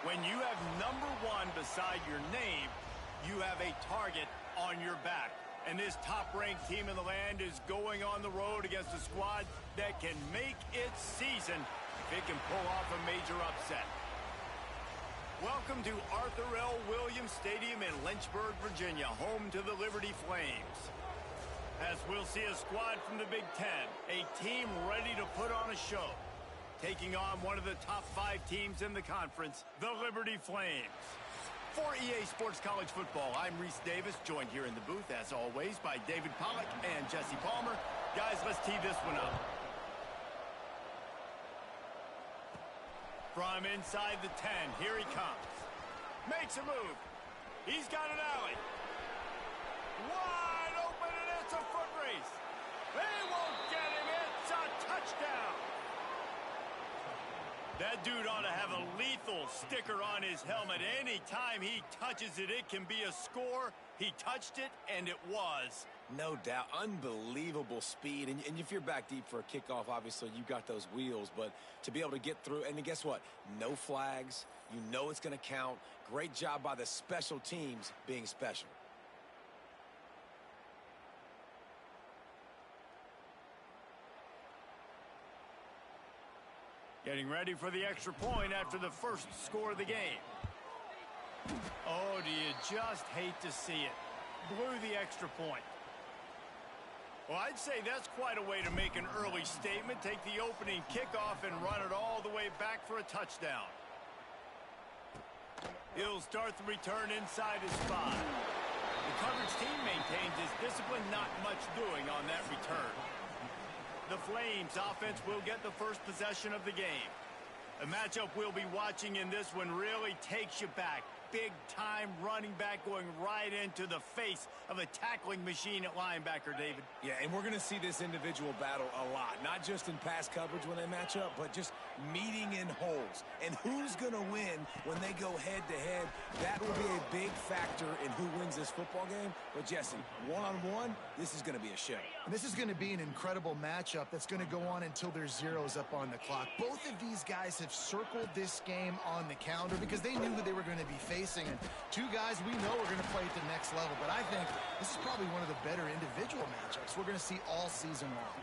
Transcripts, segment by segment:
When you have #1 beside your name, you have a target on your back. And this top-ranked team in the land is going on the road against a squad that can make its season if it can pull off a major upset. Welcome to Arthur L. Williams Stadium in Lynchburg, Virginia, home to the Liberty Flames. As we'll see a squad from the Big Ten, a team ready to put on a show, taking on one of the top 5 teams in the conference, the Liberty Flames. For EA Sports College Football, I'm Reese Davis, joined here in the booth, as always, by David Pollack and Jesse Palmer. Guys, let's tee this one up. From inside the 10, here he comes. Makes a move. He's got an alley. Wide open, and it's a foot race. They won't get him. It's a touchdown. That dude ought to have a lethal sticker on his helmet. Anytime he touches it, it can be a score. He touched it, and it was. No doubt. Unbelievable speed. And if you're back deep for a kickoff, obviously you got those wheels. But to be able to get through, and guess what? No flags. You know it's going to count. Great job by the special teams being special. Getting ready for the extra point after the first score of the game. Oh, do you just hate to see it? Blew the extra point. Well, I'd say that's quite a way to make an early statement. Take the opening kickoff and run it all the way back for a touchdown. He'll start the return inside his 5. The coverage team maintains his discipline, not much doing on that return. The Flames offense will get the first possession of the game. A matchup we'll be watching in this one really takes you back. Big-time running back going right into the face of a tackling machine at linebacker, David. Yeah, and we're going to see this individual battle a lot. Not just in pass coverage when they match up, but just meeting in holes. And who's going to win when they go head-to-head? That will be a big factor in who wins this football game. But, Jesse, one-on-one, this is going to be a show. And this is going to be an incredible matchup that's going to go on until there's zeros up on the clock. Both of these guys have circled this game on the calendar because they knew who they were going to be facing. And two guys we know are going to play at the next level. But I think this is probably one of the better individual matchups we're going to see all season long.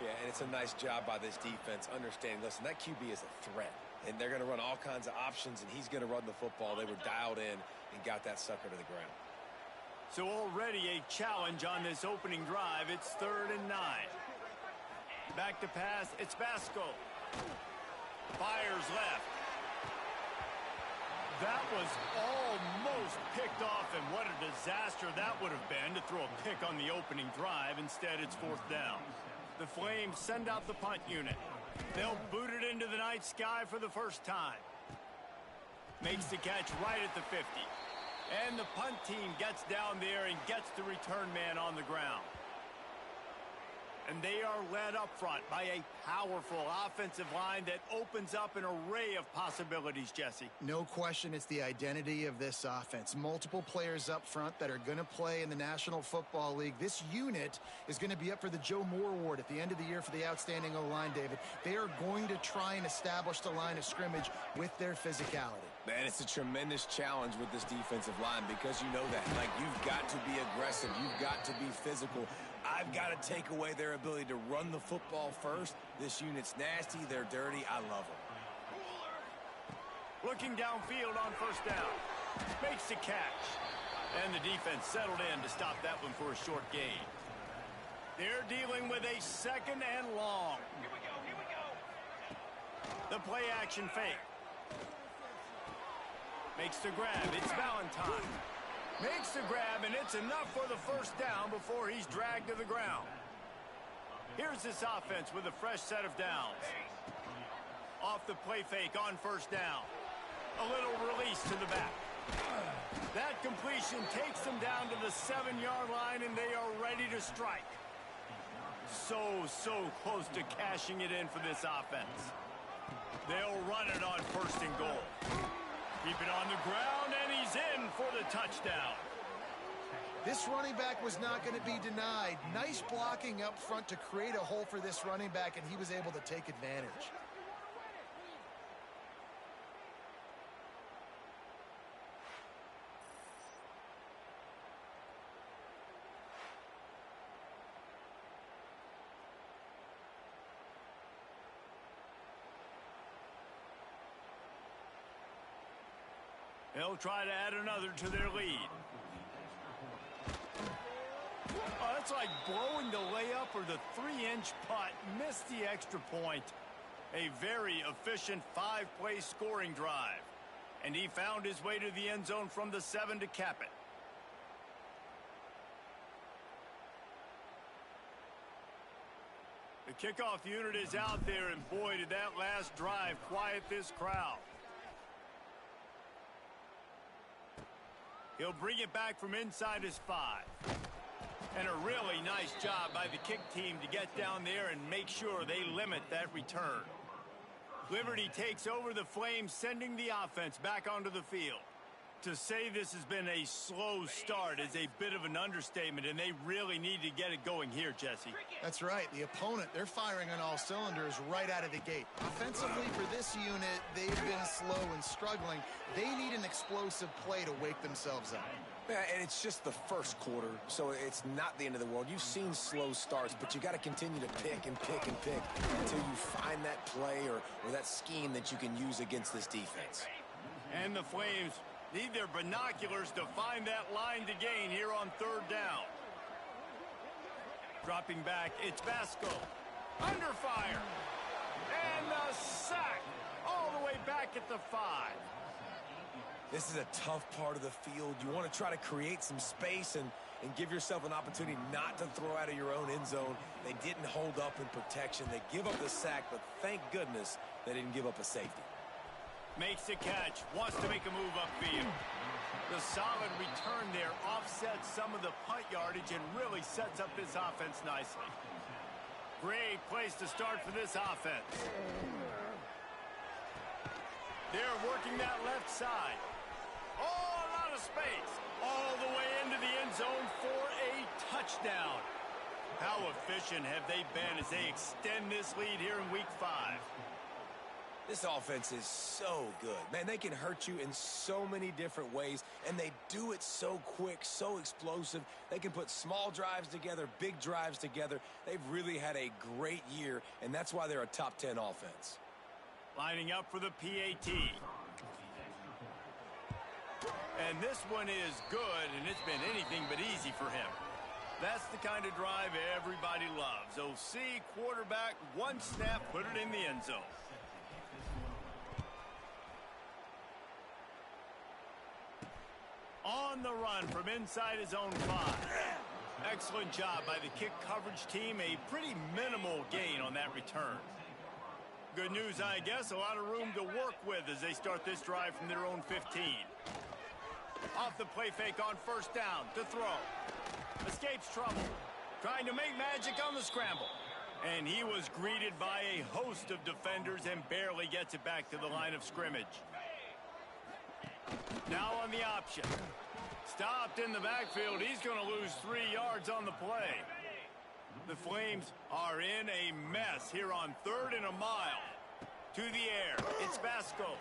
Yeah, and it's a nice job by this defense understanding, listen, that QB is a threat. And they're going to run all kinds of options, and he's going to run the football. They were dialed in and got that sucker to the ground. So already a challenge on this opening drive. It's 3rd and 9. Back to pass. It's Basco. Fires left. That was almost picked off, and what a disaster that would have been to throw a pick on the opening drive. Instead, it's 4th down. The Flames send out the punt unit. They'll boot it into the night sky for the first time. Makes the catch right at the 50. And the punt team gets down there and gets the return man on the ground. And they are led up front by a powerful offensive line that opens up an array of possibilities, Jesse. No question, it's the identity of this offense. Multiple players up front that are going to play in the National Football League. This unit is going to be up for the Joe Moore Award at the end of the year for the outstanding O-line, David. They are going to try and establish the line of scrimmage with their physicality. Man, it's a tremendous challenge with this defensive line because you know that. Like, you've got to be aggressive. You've got to be physical. I've got to take away their ability to run the football first. This unit's nasty. They're dirty. I love them. Looking downfield on 1st down. Makes the catch. And the defense settled in to stop that one for a short gain. They're dealing with a 2nd and long. Here we go. The play action fake. Makes the grab. It's Valentine. Makes the grab, and it's enough for the 1st down before he's dragged to the ground. Here's this offense with a fresh set of downs. Off the play fake on 1st down. A little release to the back. That completion takes them down to the 7-yard line, and they are ready to strike. So close to cashing it in for this offense. They'll run it on 1st and goal. Keep it on the ground, and he's in for the touchdown. This running back was not going to be denied. Nice blocking up front to create a hole for this running back, and he was able to take advantage. They'll try to add another to their lead. Oh, that's like blowing the layup or the 3-inch putt. Missed the extra point. A very efficient 5-play scoring drive. And he found his way to the end zone from the 7 to cap it. The kickoff unit is out there, and boy, did that last drive quiet this crowd. He'll bring it back from inside his 5. And a really nice job by the kick team to get down there and make sure they limit that return. Liberty takes over the Flames, sending the offense back onto the field. To say this has been a slow start is a bit of an understatement, and they really need to get it going here, Jesse. That's right. The opponent, they're firing on all cylinders right out of the gate. Offensively, for this unit, they've been slow and struggling. They need an explosive play to wake themselves up. Yeah, and it's just the first quarter, so it's not the end of the world. You've seen slow starts, but you got to continue to pick and pick and pick until you find that play or that scheme that you can use against this defense. And the Flames need their binoculars to find that line to gain here on 3rd down. Dropping back, it's Vasco. Under fire. And the sack. All the way back at the 5. This is a tough part of the field. You want to try to create some space and give yourself an opportunity not to throw out of your own end zone. They didn't hold up in protection. They give up the sack, but thank goodness they didn't give up a safety. Makes the catch, wants to make a move upfield. The solid return there offsets some of the punt yardage and really sets up this offense nicely. Great place to start for this offense. They're working that left side. Oh, a lot of space. All the way into the end zone for a touchdown. How efficient have they been as they extend this lead here in Week 5? This offense is so good. Man, they can hurt you in so many different ways, and they do it so quick, so explosive. They can put small drives together, big drives together. They've really had a great year, and that's why they're a top 10 offense. Lining up for the PAT. And this one is good, and it's been anything but easy for him. That's the kind of drive everybody loves. OC, quarterback, one snap, put it in the end zone. On the run from inside his own 5. Excellent job by the kick coverage team. A pretty minimal gain on that return. Good news, I guess. A lot of room to work with as they start this drive from their own 15. Off the play fake on 1st down to throw. Escapes trouble. Trying to make magic on the scramble. And he was greeted by a host of defenders and barely gets it back to the line of scrimmage. Now on the option. Stopped in the backfield. He's going to lose 3 yards on the play. The Flames are in a mess here on 3rd and a mile. To the air. It's Vasco.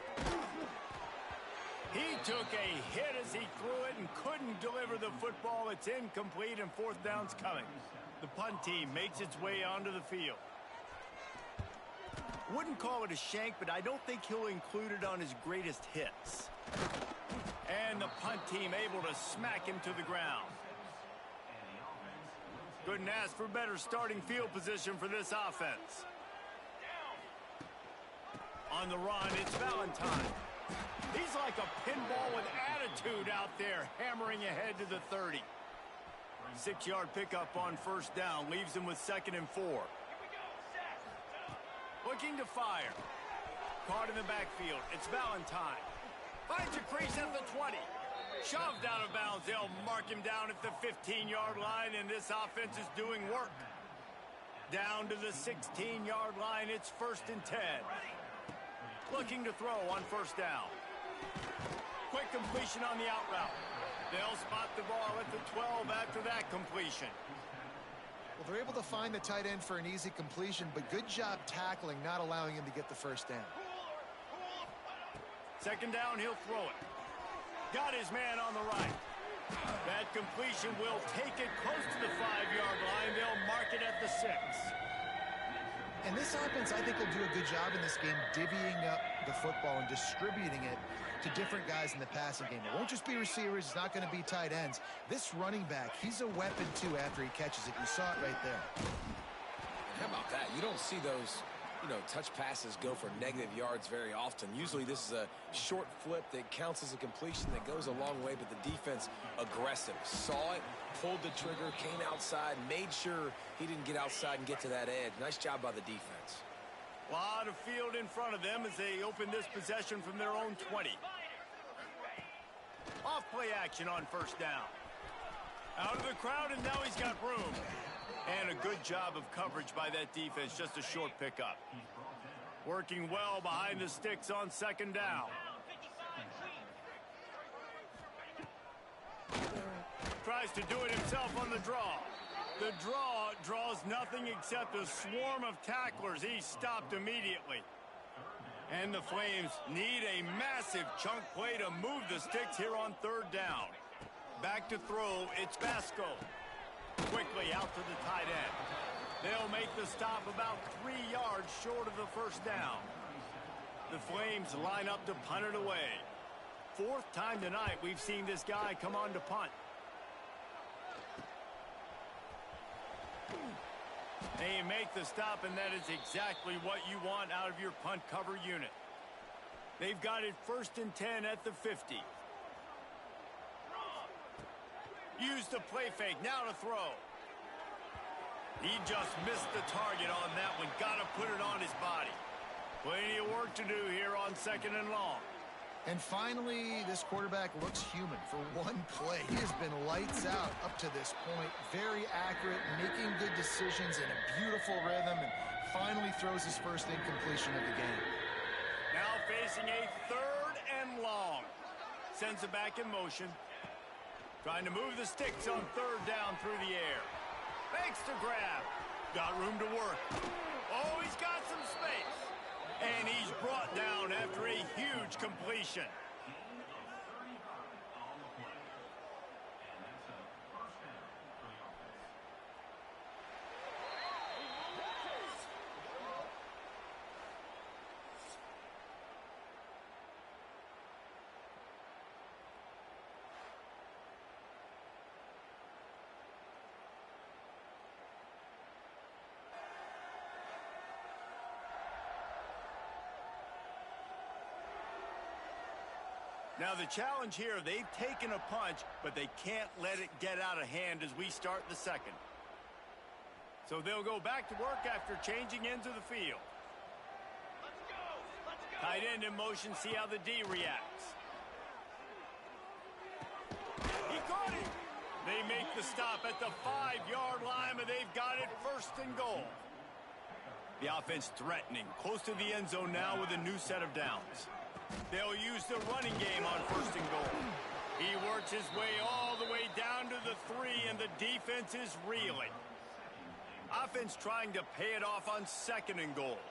He took a hit as he threw it and couldn't deliver the football. It's incomplete and 4th down's coming. The punt team makes its way onto the field. Wouldn't call it a shank, but I don't think he'll include it on his greatest hits. And the punt team able to smack him to the ground. Couldn't ask for better starting field position for this offense. On the run, it's Valentine. He's like a pinball with attitude out there, hammering ahead to the 30. 6-yard pickup on 1st down, leaves him with 2nd and 4. Looking to fire. Caught in the backfield, it's Valentine. Finds a crease at the 20. Shoved out of bounds. They'll mark him down at the 15-yard line, and this offense is doing work. Down to the 16-yard line. It's 1st and 10. Looking to throw on 1st down. Quick completion on the out route. They'll spot the ball at the 12 after that completion. Well, they're able to find the tight end for an easy completion, but good job tackling, not allowing him to get the 1st down. 2nd down, he'll throw it. Got his man on the right. That completion will take it close to the 5-yard line. They'll mark it at the 6. And this offense, I think, will do a good job in this game divvying up the football and distributing it to different guys in the passing game. It won't just be receivers. It's not going to be tight ends. This running back, he's a weapon, too, after he catches it. You saw it right there. How about that? You don't see those, touch passes go for negative yards very often. Usually this is a short flip that counts as a completion that goes a long way, but the defense aggressive. Saw it, pulled the trigger, came outside, made sure he didn't get outside and get to that edge. Nice job by the defense. A lot of field in front of them as they open this possession from their own 20. Off play action on first down. Out of the crowd, and now he's got room. And a good job of coverage by that defense, just a short pickup. Working well behind the sticks on second down. Tries to do it himself on the draw. The draw draws nothing except a swarm of tacklers. He's stopped immediately. And the Flames need a massive chunk play to move the sticks here on third down. Back to throw, it's Basco. Quickly out to the tight end. They'll make the stop about 3 yards short of the first down. The Flames line up to punt it away. Fourth time tonight we've seen this guy come on to punt. They make the stop, and that is exactly what you want out of your punt cover unit. They've got it 1st and 10 at the 50. Use the play fake, now to throw. He just missed the target on that one. Got to put it on his body. Plenty of work to do here on second and long. And finally, this quarterback looks human for one play. He has been lights out up to this point. Very accurate, making good decisions in a beautiful rhythm, and finally throws his first incompletion of the game. Now facing a 3rd and long. Sends it back in motion. Trying to move the sticks on 3rd down through the air. Makes the grab. Got room to work. Oh, he's got some space. And he's brought down after a huge completion. Now the challenge here, they've taken a punch, but they can't let it get out of hand as we start the second. So they'll go back to work after changing into the field. Let's go! Tight end in motion, see how the D reacts. He caught it! They make the stop at the 5-yard line, but they've got it 1st and goal. The offense threatening, close to the end zone now with a new set of downs. They'll use the running game on 1st and goal. He works his way all the way down to the 3, and the defense is reeling. Offense trying to pay it off on 2nd and goal.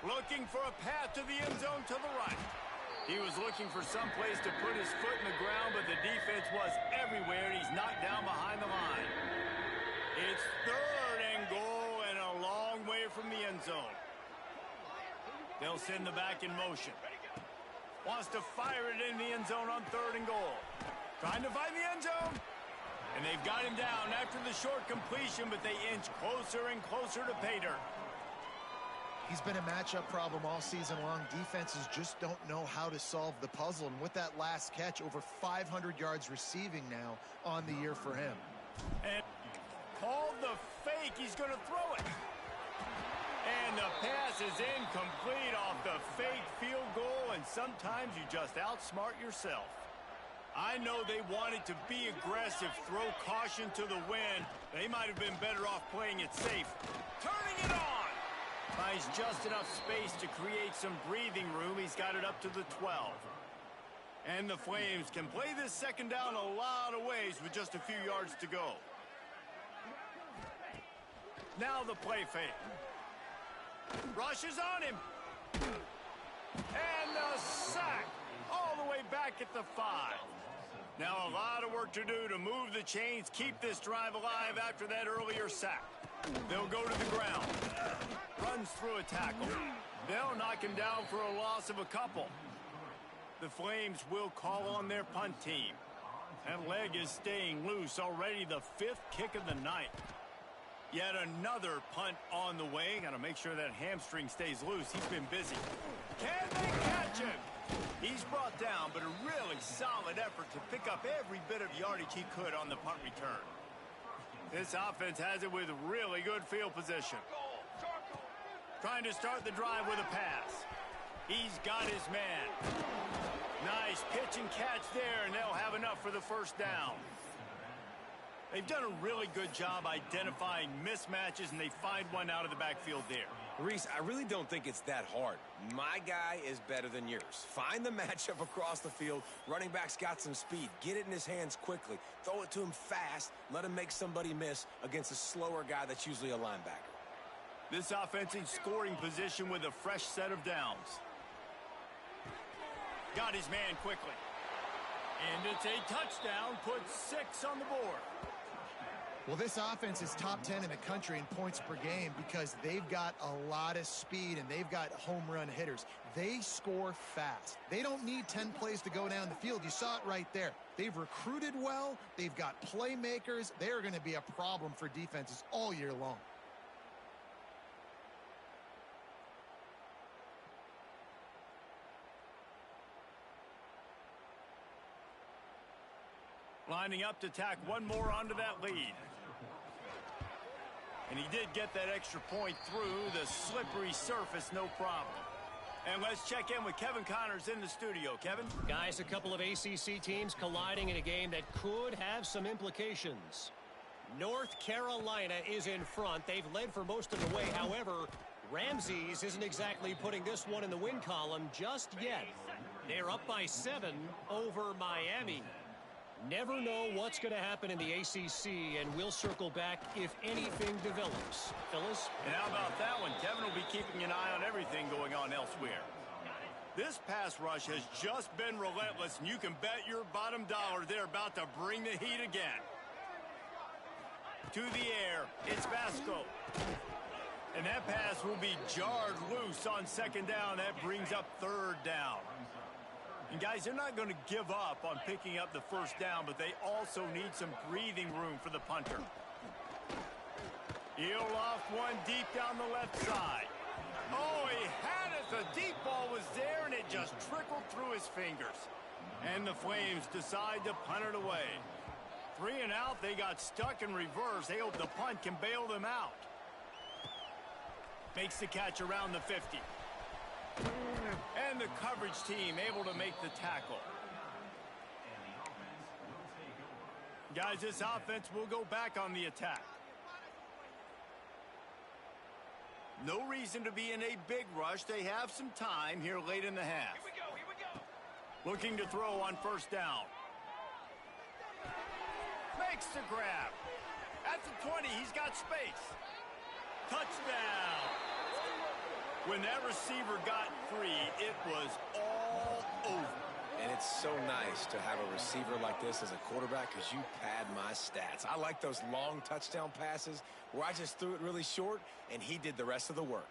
Looking for a path to the end zone to the right. He was looking for some place to put his foot in the ground, but the defense was everywhere, and he's knocked down behind the line. It's 3rd and goal and a long way from the end zone. They'll send the back in motion. Wants to fire it in the end zone on 3rd and goal. Trying to find the end zone. And they've got him down after the short completion, but they inch closer and closer to pay dirt. He's been a matchup problem all season long. Defenses just don't know how to solve the puzzle. And with that last catch, over 500 yards receiving now on the year for him. And called the fake. He's going to throw it. And the pass is incomplete off the fake field goal, and sometimes you just outsmart yourself. I know they wanted to be aggressive, throw caution to the wind. They might have been better off playing it safe. Turning it on! Finds just enough space to create some breathing room. He's got it up to the 12. And the Flames can play this second down a lot of ways with just a few yards to go. Now the play fake. Rushes on him. And a sack all the way back at the 5. Now a lot of work to do to move the chains, keep this drive alive after that earlier sack. They'll go to the ground. Runs through a tackle. They'll knock him down for a loss of a couple. The Flames will call on their punt team. That leg is staying loose, already the 5th kick of the night. Yet another punt on the way. Got to make sure that hamstring stays loose. He's been busy. Can they catch him? He's brought down, but a really solid effort to pick up every bit of yardage he could on the punt return. This offense has it with really good field position. Trying to start the drive with a pass. He's got his man. Nice pitch and catch there, and they'll have enough for the first down. They've done a really good job identifying mismatches, and they find one out of the backfield there. Reese, I really don't think it's that hard. My guy is better than yours. Find the matchup across the field. Running back's got some speed. Get it in his hands quickly. Throw it to him fast. Let him make somebody miss against a slower guy that's usually a linebacker. This offense in scoring position with a fresh set of downs. Got his man quickly. And it's a touchdown. Puts 6 on the board. Well, this offense is top 10 in the country in points per game because they've got a lot of speed and they've got home run hitters. They score fast. They don't need 10 plays to go down the field. You saw it right there. They've recruited well. They've got playmakers. They're going to be a problem for defenses all year long. Lining up to tack one more onto that lead. And he did get that extra point through the slippery surface, no problem. And let's check in with Kevin Connors in the studio. Kevin? Guys, a couple of ACC teams colliding in a game that could have some implications. North Carolina is in front. They've led for most of the way. However, Ramses isn't exactly putting this one in the win column just yet. They're up by 7 over Miami. Never know what's going to happen in the ACC, and we'll circle back if anything develops. Phyllis? And how about that one? Kevin will be keeping an eye on everything going on elsewhere. This pass rush has just been relentless, and you can bet your bottom dollar they're about to bring the heat again. To the air, it's Vasco. And that pass will be jarred loose on 2nd down. That brings up 3rd down. And guys, they're not going to give up on picking up the first down, but they also need some breathing room for the punter. He'll loft one deep down the left side. Oh, he had it. The deep ball was there, and it just trickled through his fingers. And the Flames decide to punt it away. 3 and out, they got stuck in reverse. They hope the punt can bail them out. Makes the catch around the 50. And the coverage team able to make the tackle. Guys, this offense will go back on the attack. No reason to be in a big rush. They have some time here late in the half. Here we go. Looking to throw on 1st down. Makes the grab. At the 20, he's got space. Touchdown. When that receiver got free, it was all over. And it's so nice to have a receiver like this as a quarterback because you pad my stats. I like those long touchdown passes where I just threw it really short and he did the rest of the work.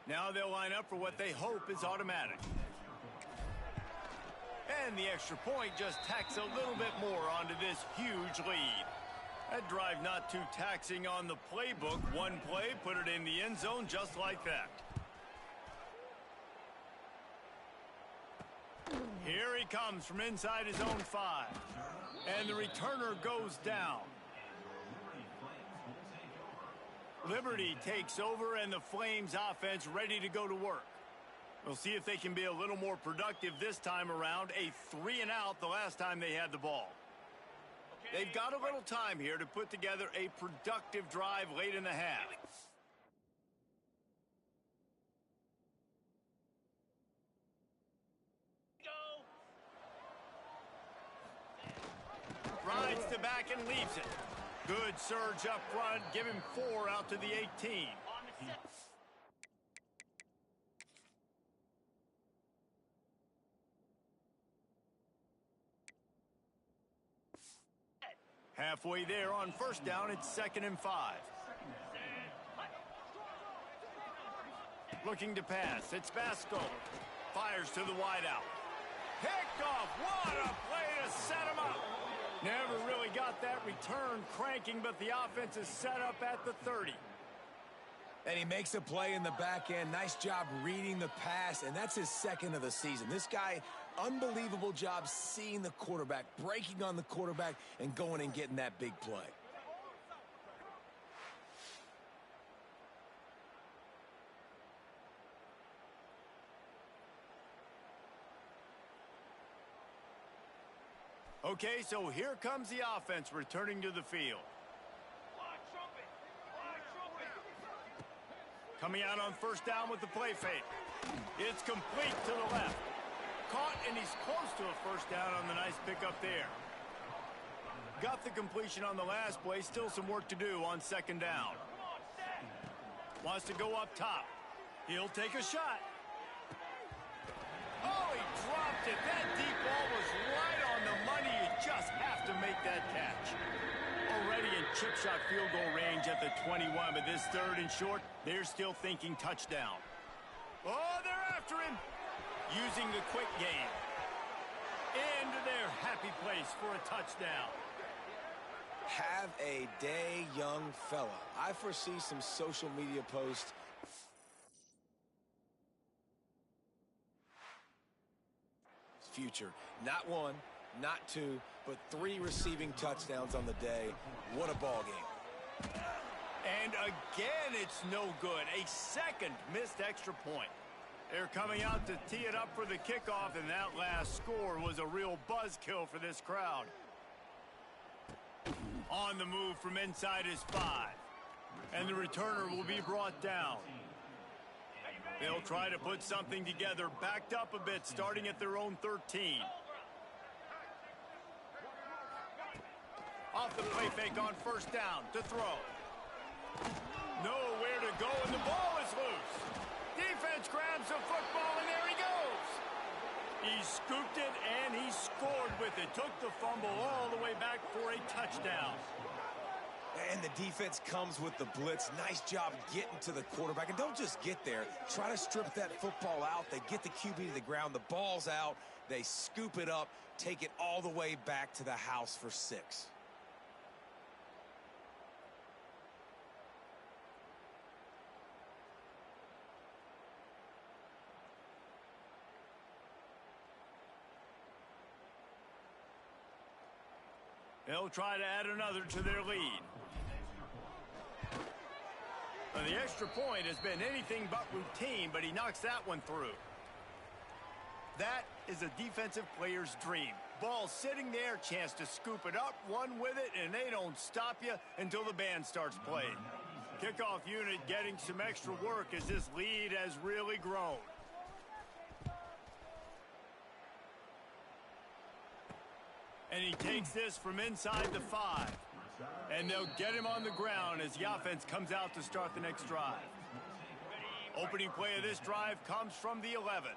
Now they'll line up for what they hope is automatic. And the extra point just tacks a little bit more onto this huge lead. That drive not too taxing on the playbook. One play, put it in the end zone just like that. Here he comes from inside his own 5. And the returner goes down. Liberty takes over, and the Flames offense ready to go to work. We'll see if they can be a little more productive this time around. A 3 and out the last time they had the ball. They've got a little time here to put together a productive drive late in the half. Rides the back and leaves it. Good surge up front. Give him 4 out to the 18. Halfway there on first down, it's 2nd and 5. Looking to pass, it's Vasco. Fires to the wideout. Picked off, what a play to set him up. Never really got that return cranking, but the offense is set up at the 30. And he makes a play in the back end. Nice job reading the pass, and that's his 2nd of the season. This guy, unbelievable job seeing the quarterback, breaking on the quarterback, and going and getting that big play. Okay, so here comes the offense returning to the field. Coming out on first down with the play fake. It's complete to the left. Caught, and he's close to a first down on the nice pickup there. Got the completion on the last play. Still some work to do on 2nd down. Wants to go up top. He'll take a shot. Oh, he dropped it. That deep ball was right on the money. You just have to make that catch. Already in chip shot field goal range at the 21, but this 3rd and short, they're still thinking touchdown. Oh, they're after him. Using the quick game. Into their happy place for a touchdown. Have a day, young fella. I foresee some social media posts. Future. Not 1, not 2, but 3 receiving touchdowns on the day. What a ball game. And again, it's no good. A 2nd missed extra point. They're coming out to tee it up for the kickoff, and that last score was a real buzzkill for this crowd. On the move from inside his 5. And the returner will be brought down. They'll try to put something together, backed up a bit, starting at their own 13. Off the play fake on first down to throw. Nowhere to go, and the ball is loose. Defense grabs the football, and there he goes. He scooped it, and he scored with it. Took the fumble all the way back for a touchdown. And the defense comes with the blitz. Nice job getting to the quarterback. And don't just get there. Try to strip that football out. They get the QB to the ground. The ball's out. They scoop it up, take it all the way back to the house for 6. They'll try to add another to their lead. Now, the extra point has been anything but routine, but he knocks that one through. That is a defensive player's dream. Ball sitting there, chance to scoop it up, run with it, and they don't stop you until the band starts playing. Kickoff unit getting some extra work as this lead has really grown. And he takes this from inside the 5. And they'll get him on the ground as the offense comes out to start the next drive. Opening play of this drive comes from the 11.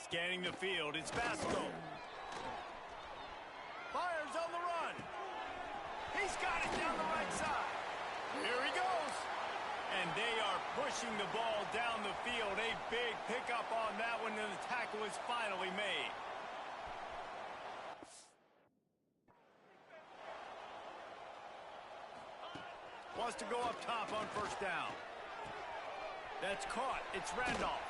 Scanning the field, it's Vasco. Fires on the run. He's got it down the right side. Here he goes. And they are pushing the ball down the field. A big pickup on that one, and the tackle is finally made. Wants to go up top on first down. That's caught. It's Randolph.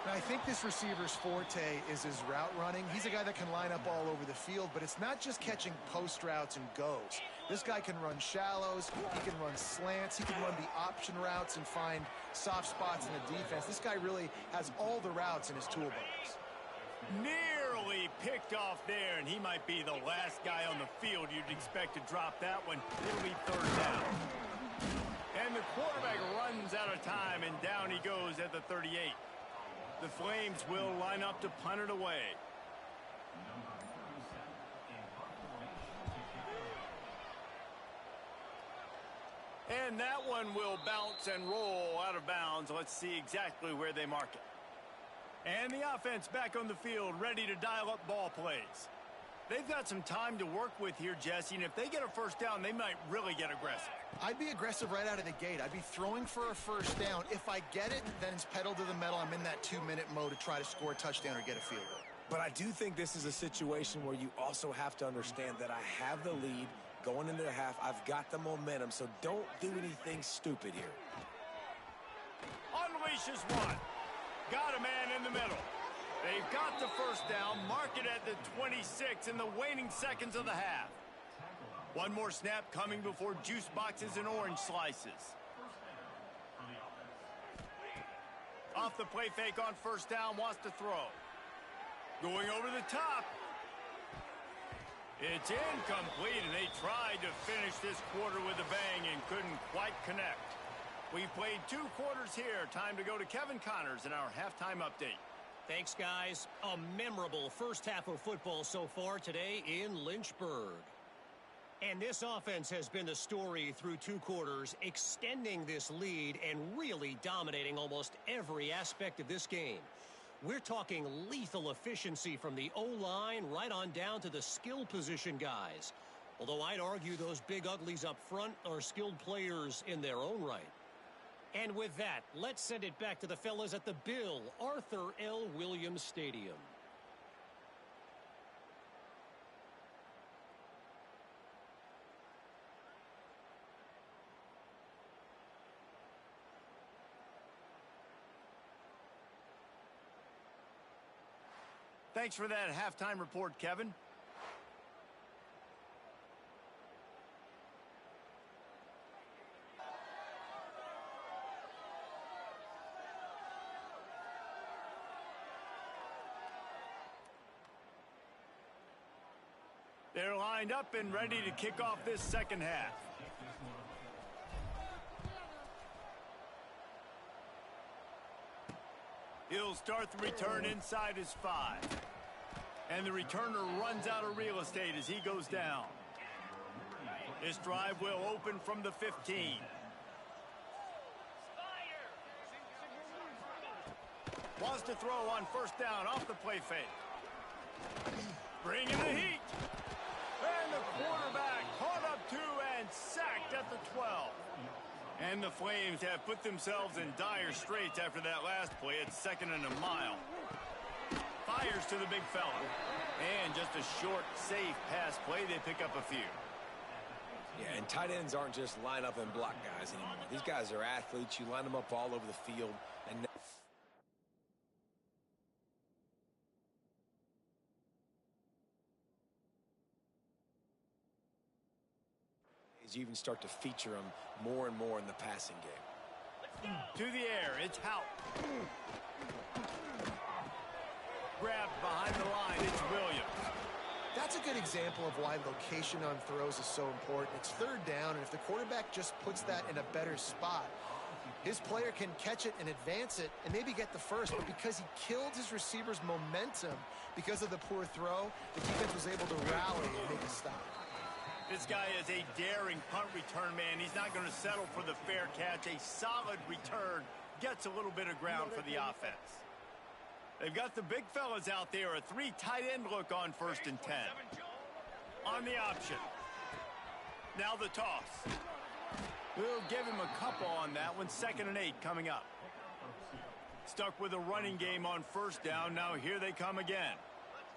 Now, I think this receiver's forte is his route running. He's a guy that can line up all over the field, but it's not just catching post routes and goes. This guy can run shallows, he can run slants, he can run the option routes and find soft spots in the defense. This guy really has all the routes in his toolbox. Nearly picked off there, and he might be the last guy on the field you'd expect to drop that one. It'll be third down. And the quarterback runs out of time, and down he goes at the 38. The Flames will line up to punt it away. And that one will bounce and roll out of bounds. Let's see exactly where they mark it. And the offense back on the field, ready to dial up ball plays. They've got some time to work with here, Jesse, and if they get a first down, they might really get aggressive. I'd be aggressive right out of the gate. I'd be throwing for a first down. If I get it, then it's pedal to the metal. I'm in that 2-minute mode to try to score a touchdown or get a field goal. But I do think this is a situation where you also have to understand that I have the lead going into the half. I've got the momentum, so don't do anything stupid here. Unleashes one. Got a man in the middle. They've got the first down. Mark it at the 26 in the waning seconds of the half. One more snap coming before juice boxes and orange slices. Off the play fake on first down, wants to throw. Going over the top. It's incomplete, and they tried to finish this quarter with a bang and couldn't quite connect. We've played 2 quarters here. Time to go to Kevin Connors in our halftime update. Thanks, guys. A memorable first half of football so far today in Lynchburg. And this offense has been the story through 2 quarters, extending this lead and really dominating almost every aspect of this game. We're talking lethal efficiency from the O-line right on down to the skill position guys. Although I'd argue those big uglies up front are skilled players in their own right. And with that, let's send it back to the fellas at the Bill Arthur L. Williams Stadium. Thanks for that halftime report, Kevin. They're lined up and ready to kick off this second half. He'll start the return inside his 5. And the returner runs out of real estate as he goes down. This drive will open from the 15. Wants to throw on first down off the play fake. Bringing the heat. And the quarterback caught up to and sacked at the 12. And the Flames have put themselves in dire straits after that last play. It's 2nd and a mile. Fires to the big fella. And just a short, safe pass play. They pick up a few. Yeah, and tight ends aren't just line up and block guys anymore. These guys are athletes. You line them up all over the field. And you even start to feature them more and more in the passing game. To the air, it's Hout. Grabbed behind the line, it's Williams. That's a good example of why location on throws is so important. It's 3rd down, and if the quarterback just puts that in a better spot, his player can catch it and advance it and maybe get the first, but because he killed his receiver's momentum because of the poor throw, the defense was able to rally and make a stop. This guy is a daring punt return man. He's not going to settle for the fair catch. A solid return gets a little bit of ground for the offense. They've got the big fellas out there. A 3 tight end look on 1st and 10. On the option. Now the toss. We'll give him a couple on that one. 2nd and 8 coming up. Stuck with a running game on first down. Now here they come again.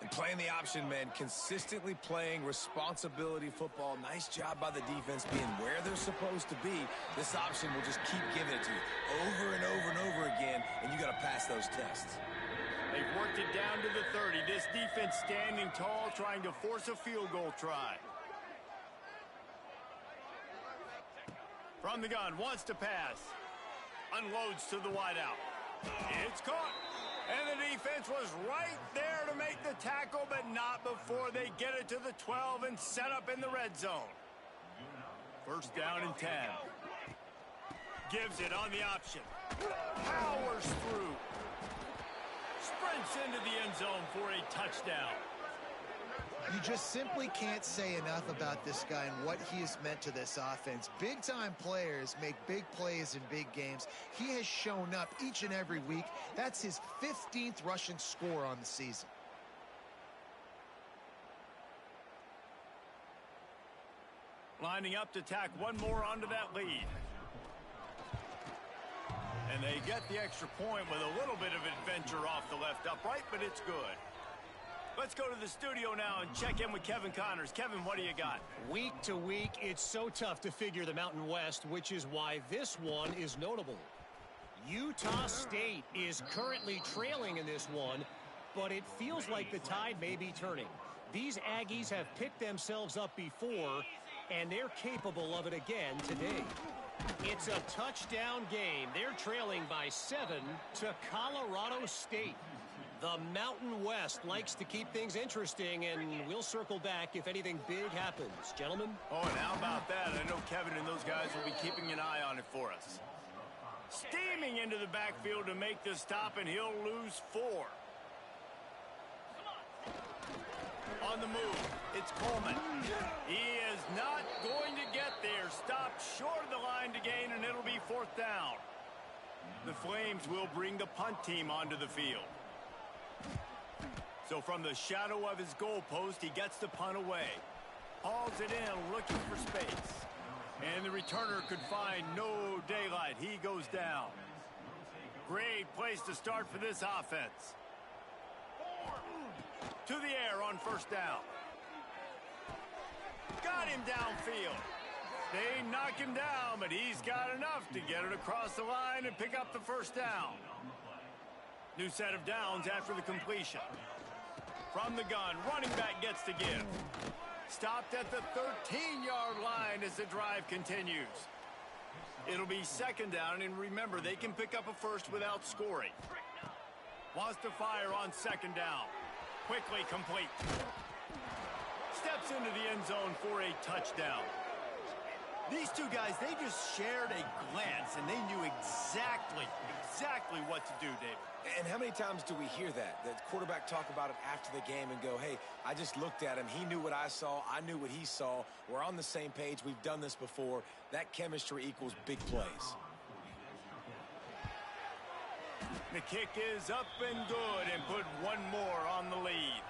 And playing the option, man, consistently playing responsibility football. Nice job by the defense being where they're supposed to be. This option will just keep giving it to you over and over and over again, and you got to pass those tests. They've worked it down to the 30. This defense standing tall, trying to force a field goal try. From the gun, wants to pass. Unloads to the wideout. It's caught. And the defense was right there to make the tackle, but not before they get it to the 12 and set up in the red zone. 1st down and 10. Gives it on the option. Powers through. Sprints into the end zone for a touchdown. You just simply can't say enough about this guy and what he has meant to this offense. Big-time players make big plays in big games. He has shown up each and every week. That's his 15th rushing score on the season. Lining up to tack one more onto that lead. And they get the extra point with a little bit of adventure off the left upright, but it's good. Let's go to the studio now and check in with Kevin Connors. Kevin, what do you got? Week to week, it's so tough to figure the Mountain West, which is why this one is notable. Utah State is currently trailing in this one, but it feels like the tide may be turning. These Aggies have picked themselves up before, and they're capable of it again today. It's a touchdown game. They're trailing by 7 to Colorado State. The Mountain West likes to keep things interesting, and we'll circle back if anything big happens. Gentlemen? Oh, and how about that? I know Kevin and those guys will be keeping an eye on it for us. Steaming into the backfield to make the stop, and he'll lose 4. On the move, it's Coleman. He is not going to get there. Stopped short of the line to gain, and it'll be 4th down. The Flames will bring the punt team onto the field. So from the shadow of his goalpost, he gets the punt away. Hauls it in, looking for space. And the returner could find no daylight. He goes down. Great place to start for this offense. To the air on 1st down. Got him downfield. They knock him down, but he's got enough to get it across the line and pick up the 1st down. New set of downs after the completion. From the gun, running back gets to give. Stopped at the 13-yard line as the drive continues. It'll be 2nd down, and remember, they can pick up a first without scoring. Wants to fire on 2nd down. Quickly complete. Steps into the end zone for a touchdown. These two guys, they just shared a glance, and they knew exactly what to do, David. And how many times do we hear that? The quarterback talk about it after the game and go, hey, I just looked at him. He knew what I saw. I knew what he saw. We're on the same page. We've done this before. That chemistry equals big plays. The kick is up and good, and put one more on the lead.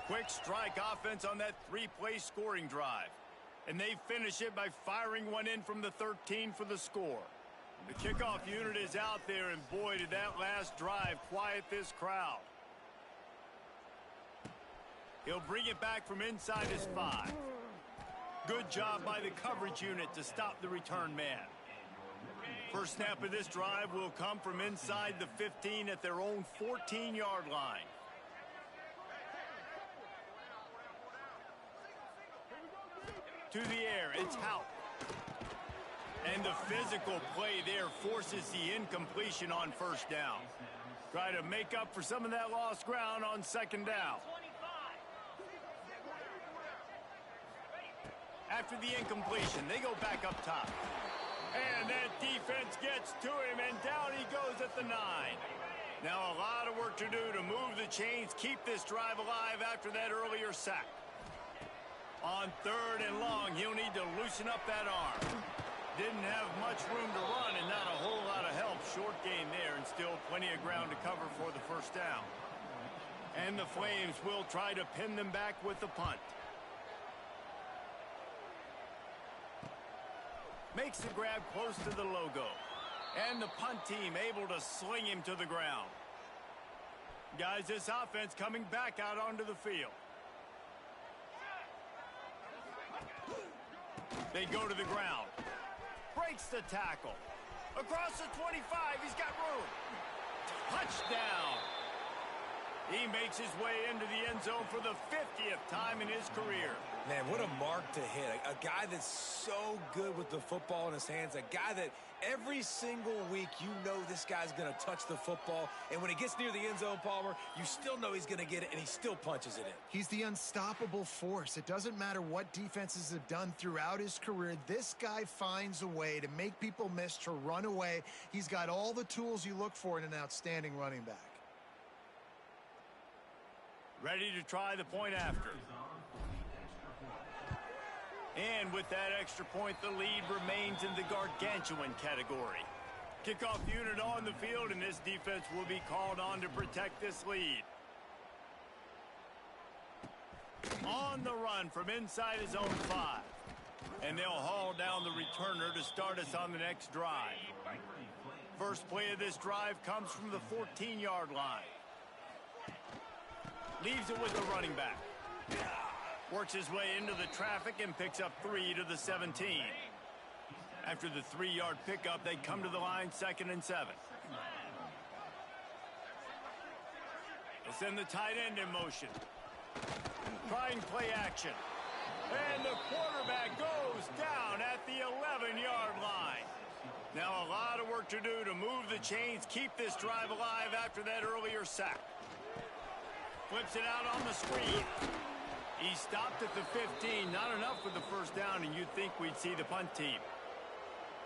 Quick strike offense on that 3-play scoring drive. And they finish it by firing one in from the 13 for the score. The kickoff unit is out there, and boy, did that last drive quiet this crowd. He'll bring it back from inside his 5. Good job by the coverage unit to stop the return man. First snap of this drive will come from inside the 15 at their own 14-yard line. To the air, it's Houck. And the physical play there forces the incompletion on 1st down. Try to make up for some of that lost ground on 2nd down. After the incompletion, they go back up top. And that defense gets to him, and down he goes at the 9. Now a lot of work to do to move the chains, keep this drive alive after that earlier sack. On 3rd and long, he'll need to loosen up that arm. Didn't have much room to run and not a whole lot of help. Short gain there, and still plenty of ground to cover for the 1st down. And the Flames will try to pin them back with the punt. Makes the grab close to the logo. And the punt team able to sling him to the ground. Guys, this offense coming back out onto the field. They go to the ground. Breaks the tackle. Across the 25, he's got room. Touchdown. He makes his way into the end zone for the 50th time in his career. Man, what a mark to hit. A guy that's so good with the football in his hands. A guy that every single week you know this guy's going to touch the football. And when he gets near the end zone, Palmer, you still know he's going to get it, and he still punches it in. He's the unstoppable force. It doesn't matter what defenses have done throughout his career. This guy finds a way to make people miss, to run away. He's got all the tools you look for in an outstanding running back. Ready to try the point after. And with that extra point, the lead remains in the gargantuan category. Kickoff unit on the field, and this defense will be called on to protect this lead. On the run from inside his own 5. And they'll haul down the returner to start us on the next drive. First play of this drive comes from the 14-yard line. Leaves it with the running back. Works his way into the traffic and picks up 3 to the 17. After the 3-yard pickup, they come to the line 2nd and 7. They'll send the tight end in motion. Trying play action. And the quarterback goes down at the 11-yard line. Now a lot of work to do to move the chains, keep this drive alive after that earlier sack. Flips it out on the screen. He stopped at the 15. Not enough for the first down, and you'd think we'd see the punt team.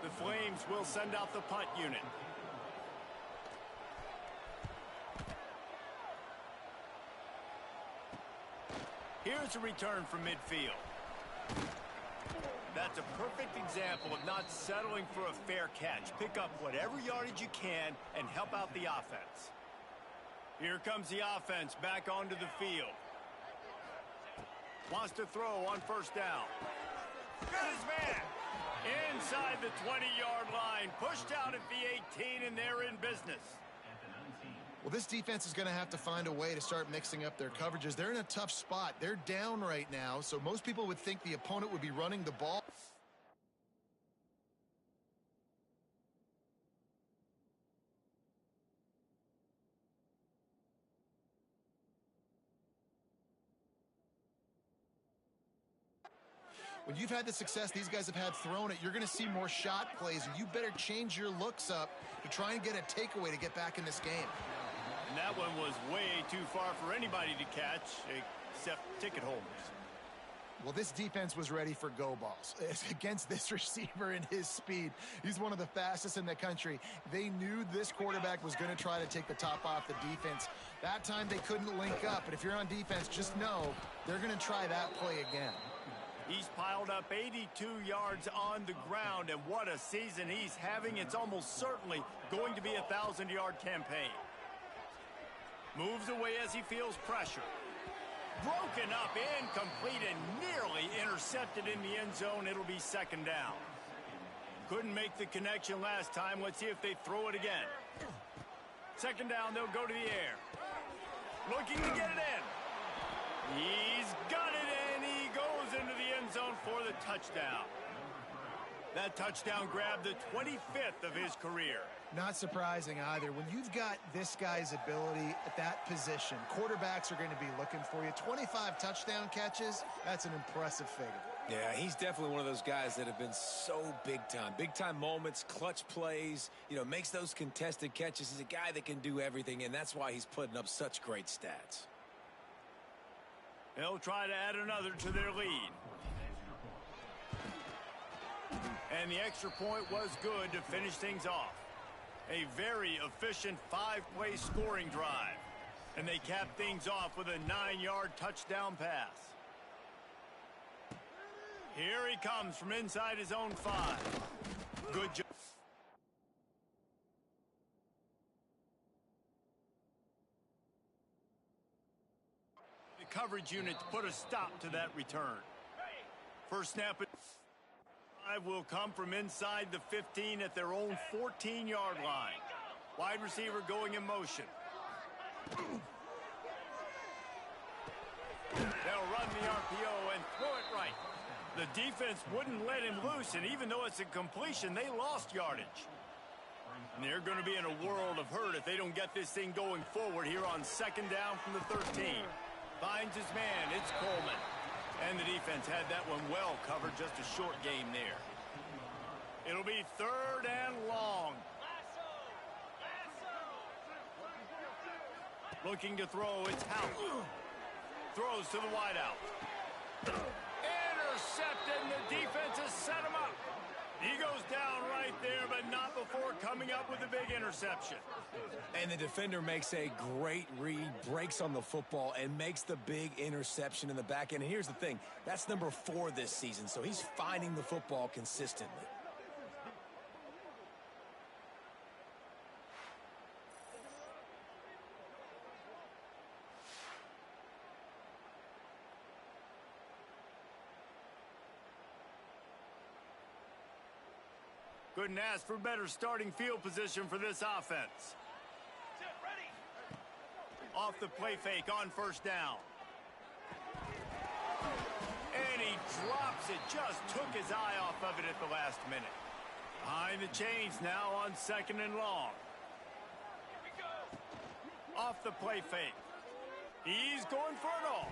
The Flames will send out the punt unit. Here's a return from midfield. That's a perfect example of not settling for a fair catch. Pick up whatever yardage you can and help out the offense. Here comes the offense back onto the field. Wants to throw on first down. Got his man. Inside the 20-yard line. Pushed out at the 18, and they're in business. Well, this defense is going to have to find a way to start mixing up their coverages. They're in a tough spot. They're down right now, so most people would think the opponent would be running the ball. When you've had the success these guys have had throwing it, you're going to see more shot plays, and you better change your looks up to try and get a takeaway to get back in this game. And that one was way too far for anybody to catch, except ticket holders. Well, this defense was ready for go balls. Against this receiver and his speed, he's one of the fastest in the country. They knew this quarterback was going to try to take the top off the defense. That time they couldn't link up, but if you're on defense, just know they're going to try that play again. He's piled up 82 yards on the ground, and what a season he's having. It's almost certainly going to be a 1,000-yard campaign. Moves away as he feels pressure. Broken up, incomplete, and nearly intercepted in the end zone. It'll be 2nd down. Couldn't make the connection last time. Let's see if they throw it again. 2nd down, they'll go to the air. Looking to get it in. He's got it in. He goes into the end zone for the touchdown. That touchdown grabbed the 25th of his career. Not surprising either. When you've got this guy's ability at that position, quarterbacks are going to be looking for you. 25 touchdown catches, that's an impressive figure. Yeah, he's definitely one of those guys that have been so big time. Big time moments, clutch plays, makes those contested catches. He's a guy that can do everything, and that's why he's putting up such great stats. They'll try to add another to their lead. And the extra point was good to finish things off. A very efficient 5-play scoring drive. And they cap things off with a 9-yard touchdown pass. Here he comes from inside his own 5. Good job. The coverage unit put a stop to that return. First snap will come from inside the 15 at their own 14-yard line. Wide receiver going in motion. They'll run the RPO and throw it right. The defense wouldn't let him loose, and even though it's a completion, they lost yardage. And they're going to be in a world of hurt if they don't get this thing going forward here on 2nd down from the 13. Finds his man. It's Coleman. And the defense had that one well covered. Just a short game there. It'll be 3rd and long. Looking to throw. It's Howell. Throws to the wideout. Intercepted, and the defense has set him up. He goes down right there, but not before coming up with a big interception. And the defender makes a great read, breaks on the football, and makes the big interception in the back end. And here's the thing, that's number 4 this season, so he's finding the football consistently. Couldn't ask for better starting field position for this offense. Ready. Off the play fake on first down. And he drops it. Just took his eye off of it at the last minute. Behind the chains now on 2nd and long. Here we go. Off the play fake. He's going for it all.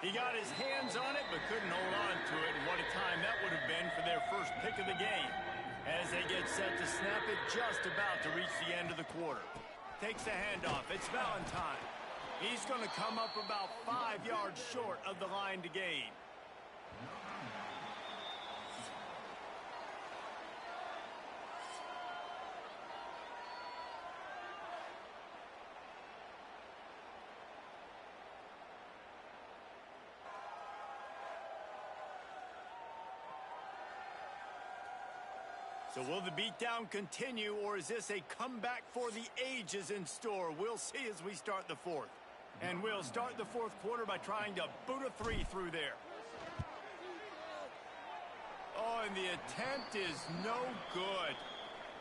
He got his hands on it but couldn't hold on to it. And what a time that would have been for their first pick of the game. As they get set to snap it, just about to reach the end of the quarter. Takes the handoff. It's Valentine. He's going to come up about 5 yards short of the line to gain. So will the beatdown continue, or is this a comeback for the ages in store? We'll see as we start the 4th. And we'll start the 4th quarter by trying to boot a 3 through there. Oh, and the attempt is no good.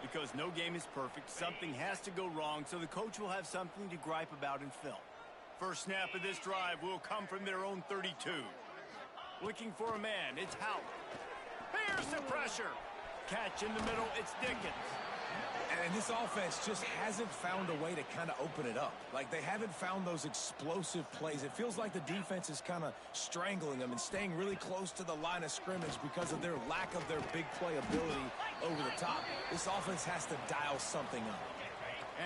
Because no game is perfect, something has to go wrong, so the coach will have something to gripe about in film. First snap of this drive will come from their own 32. Looking for a man, it's Howard. Here's the pressure. Catch in the middle, it's Dickens. And this offense just hasn't found a way to kind of open it up. Like, they haven't found those explosive plays. It feels like the defense is kind of strangling them and staying really close to the line of scrimmage because of their lack of their big play ability over the top. This offense has to dial something up.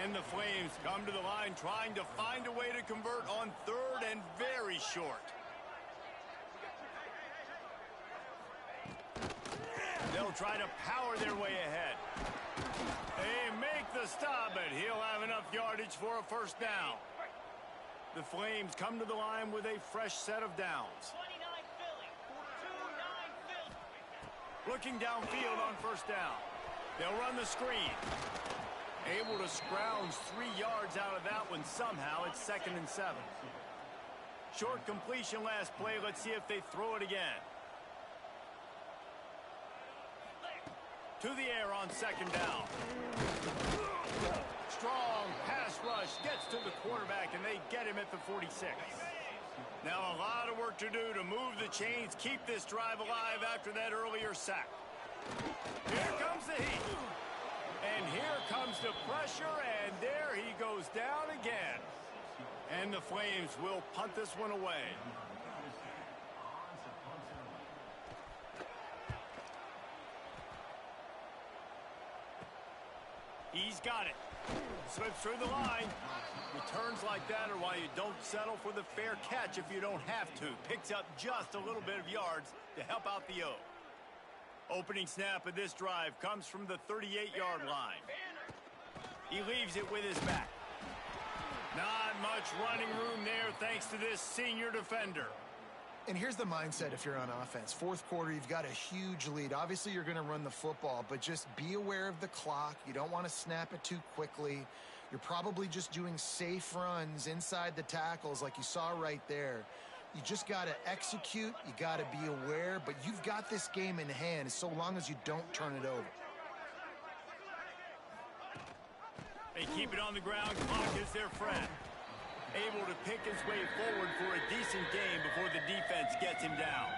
And the Flames come to the line trying to find a way to convert on 3rd and very short. They'll try to power their way ahead. They make the stop, but he'll have enough yardage for a first down. The Flames come to the line with a fresh set of downs. 29 Philly. 29 Philly. Looking downfield on first down. They'll run the screen. Able to scrounge 3 yards out of that one somehow. It's 2nd and 7. Short completion last play. Let's see if they throw it again. To the air on 2nd down. Strong pass rush gets to the quarterback, and they get him at the 46. Now a lot of work to do to move the chains, keep this drive alive after that earlier sack. Here comes the heat. And here comes the pressure, and there he goes down again. And the Flames will punt this one away. He's got it. Slips through the line. Returns like that are why you don't settle for the fair catch if you don't have to. Picks up just a little bit of yards to help out the O. Opening snap of this drive comes from the 38-yard line. He leaves it with his back. Not much running room there thanks to this senior defender. And here's the mindset if you're on offense. 4th quarter, you've got a huge lead. Obviously, you're going to run the football, but just be aware of the clock. You don't want to snap it too quickly. You're probably just doing safe runs inside the tackles like you saw right there. You just got to execute. You got to be aware, but you've got this game in hand so long as you don't turn it over. They keep it on the ground. Clock is their friend. Able to pick his way forward for a decent game before the defense gets him down.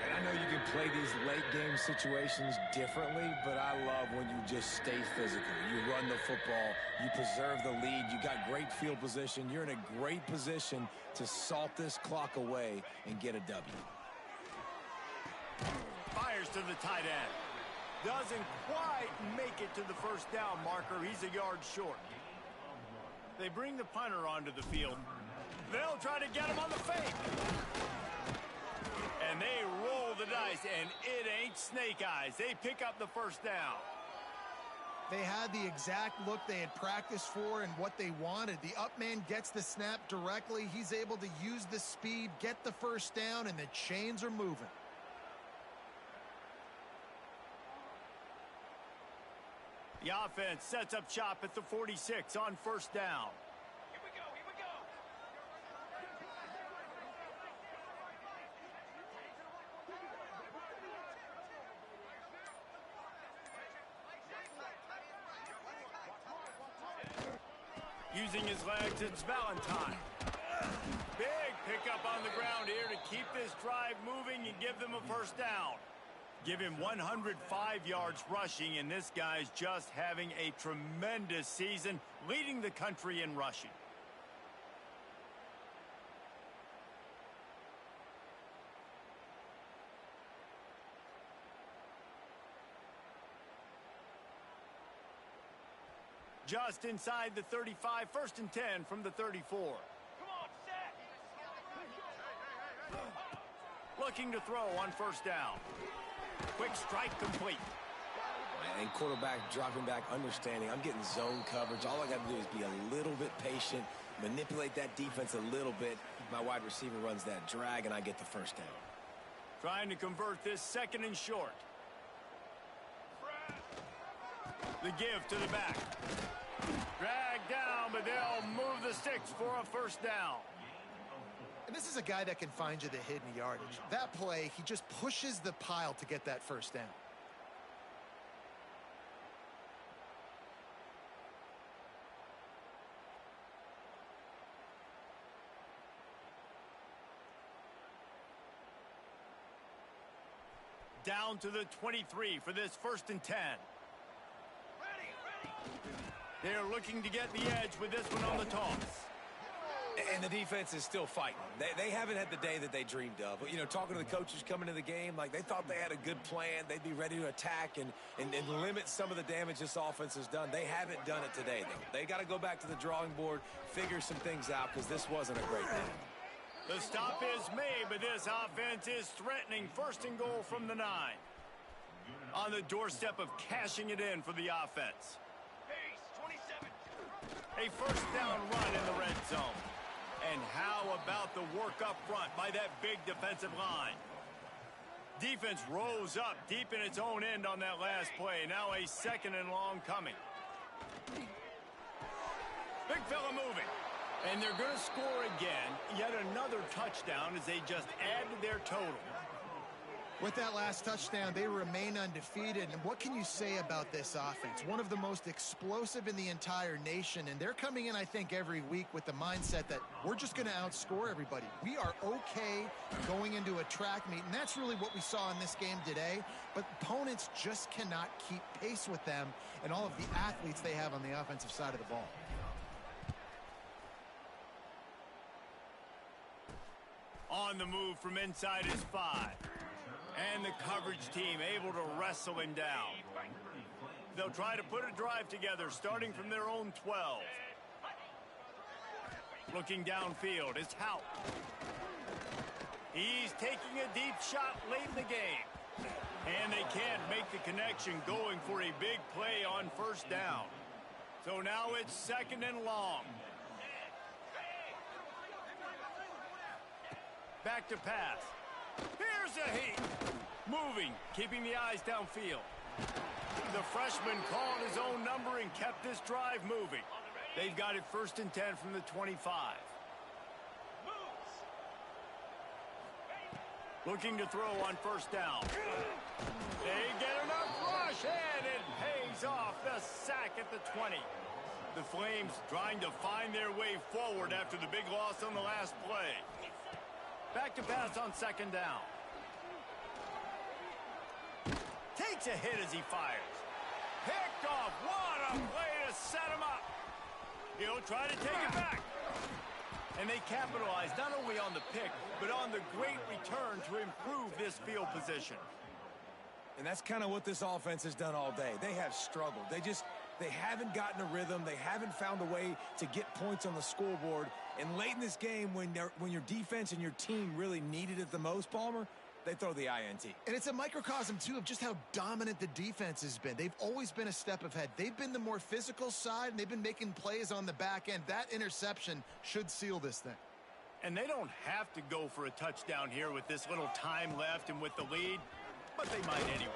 And I know you can play these late game situations differently, but I love when you just stay physical. You run the football, you preserve the lead, you got great field position. You're in a great position to salt this clock away and get a W. Fires to the tight end. Doesn't quite make it to the first down marker. He's a yard short. They bring the punter onto the field. They'll try to get him on the fake. And they roll roll the dice, and it ain't snake eyes. They pick up the first down. They had the exact look they had practiced for and what they wanted. The up man gets the snap directly. He's able to use the speed, get the first down, and the chains are moving. The offense sets up shop at the 46 on first down. Here we go, here we go. Using his legs, it's Valentine. Big pickup on the ground here to keep this drive moving and give them a first down. Give him 105 yards rushing, and this guy's just having a tremendous season, leading the country in rushing. Just inside the 35, first and 10 from the 34. Come on, set. Looking to throw on first down. Quick strike complete. And quarterback dropping back, understanding I'm getting zone coverage. All I got to do is be a little bit patient, manipulate that defense a little bit. My wide receiver runs that drag, and I get the first down. Trying to convert this second and short. The give to the back. Drag down, but they'll move the sticks for a first down. And this is a guy that can find you the hidden yardage. That play, he just pushes the pile to get that first down. Down to the 23 for this first and 10. They're looking to get the edge with this one on the toss. And the defense is still fighting. They haven't had the day that they dreamed of. You know, talking to the coaches coming into the game, like they thought they had a good plan. They'd be ready to attack and limit some of the damage this offense has done. They haven't done it today, though. They got to go back to the drawing board, figure some things out, because this wasn't a great day. The stop is made, but this offense is threatening. First and goal from the 9. On the doorstep of cashing it in for the offense. Pace, 27. A first down run in the red zone. And how about the work up front by that big defensive line? Defense rose up deep in its own end on that last play. Now a second and long coming. Big fella moving. And they're going to score again. Yet another touchdown as they just add to their total. With that last touchdown, they remain undefeated. And what can you say about this offense? One of the most explosive in the entire nation. And they're coming in, I think, every week with the mindset that we're just going to outscore everybody. We are okay going into a track meet. And that's really what we saw in this game today. But opponents just cannot keep pace with them and all of the athletes they have on the offensive side of the ball. On the move from inside is 5. And the coverage team able to wrestle him down. They'll try to put a drive together starting from their own 12. Looking downfield is Hout. He's taking a deep shot late in the game. And they can't make the connection, going for a big play on first down. So now it's second and long. Back to pass. Here's a heat. Moving, keeping the eyes downfield. The freshman called his own number and kept this drive moving. They've got it first and 10 from the 25. Looking to throw on first down. They get enough rush, and it pays off. The sack at the 20. The Flames trying to find their way forward after the big loss on the last play. Back to pass on second down. Takes a hit as he fires. Picked off. What a play to set him up. He'll try to take it back. And they capitalize not only on the pick, but on the great return to improve this field position. And that's kind of what this offense has done all day. They have struggled. They haven't gotten a rhythm. They haven't found a way to get points on the scoreboard. And late in this game, when your defense and your team really needed it the most, Palmer, they throw the INT. And it's a microcosm, too, of just how dominant the defense has been. They've always been a step ahead. They've been the more physical side, and they've been making plays on the back end. That interception should seal this thing. And they don't have to go for a touchdown here with this little time left and with the lead, but they might anyway.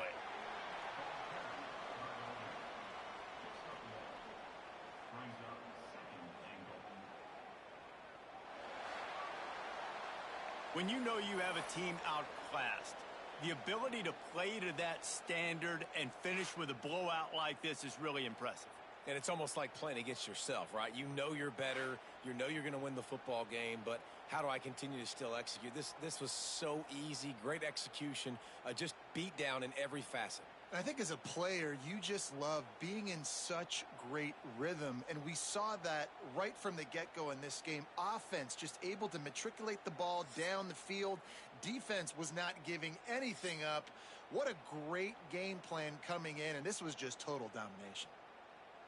When you know you have a team outclassed, the ability to play to that standard and finish with a blowout like this is really impressive. And it's almost like playing against yourself, right? You know you're better. You know you're going to win the football game, but how do I continue to still execute? This was so easy, great execution, just beat down in every facet. I think as a player, you just love being in such great rhythm, and we saw that right from the get-go in this game. Offense just able to matriculate the ball down the field. Defense was not giving anything up. What a great game plan coming in, and this was just total domination.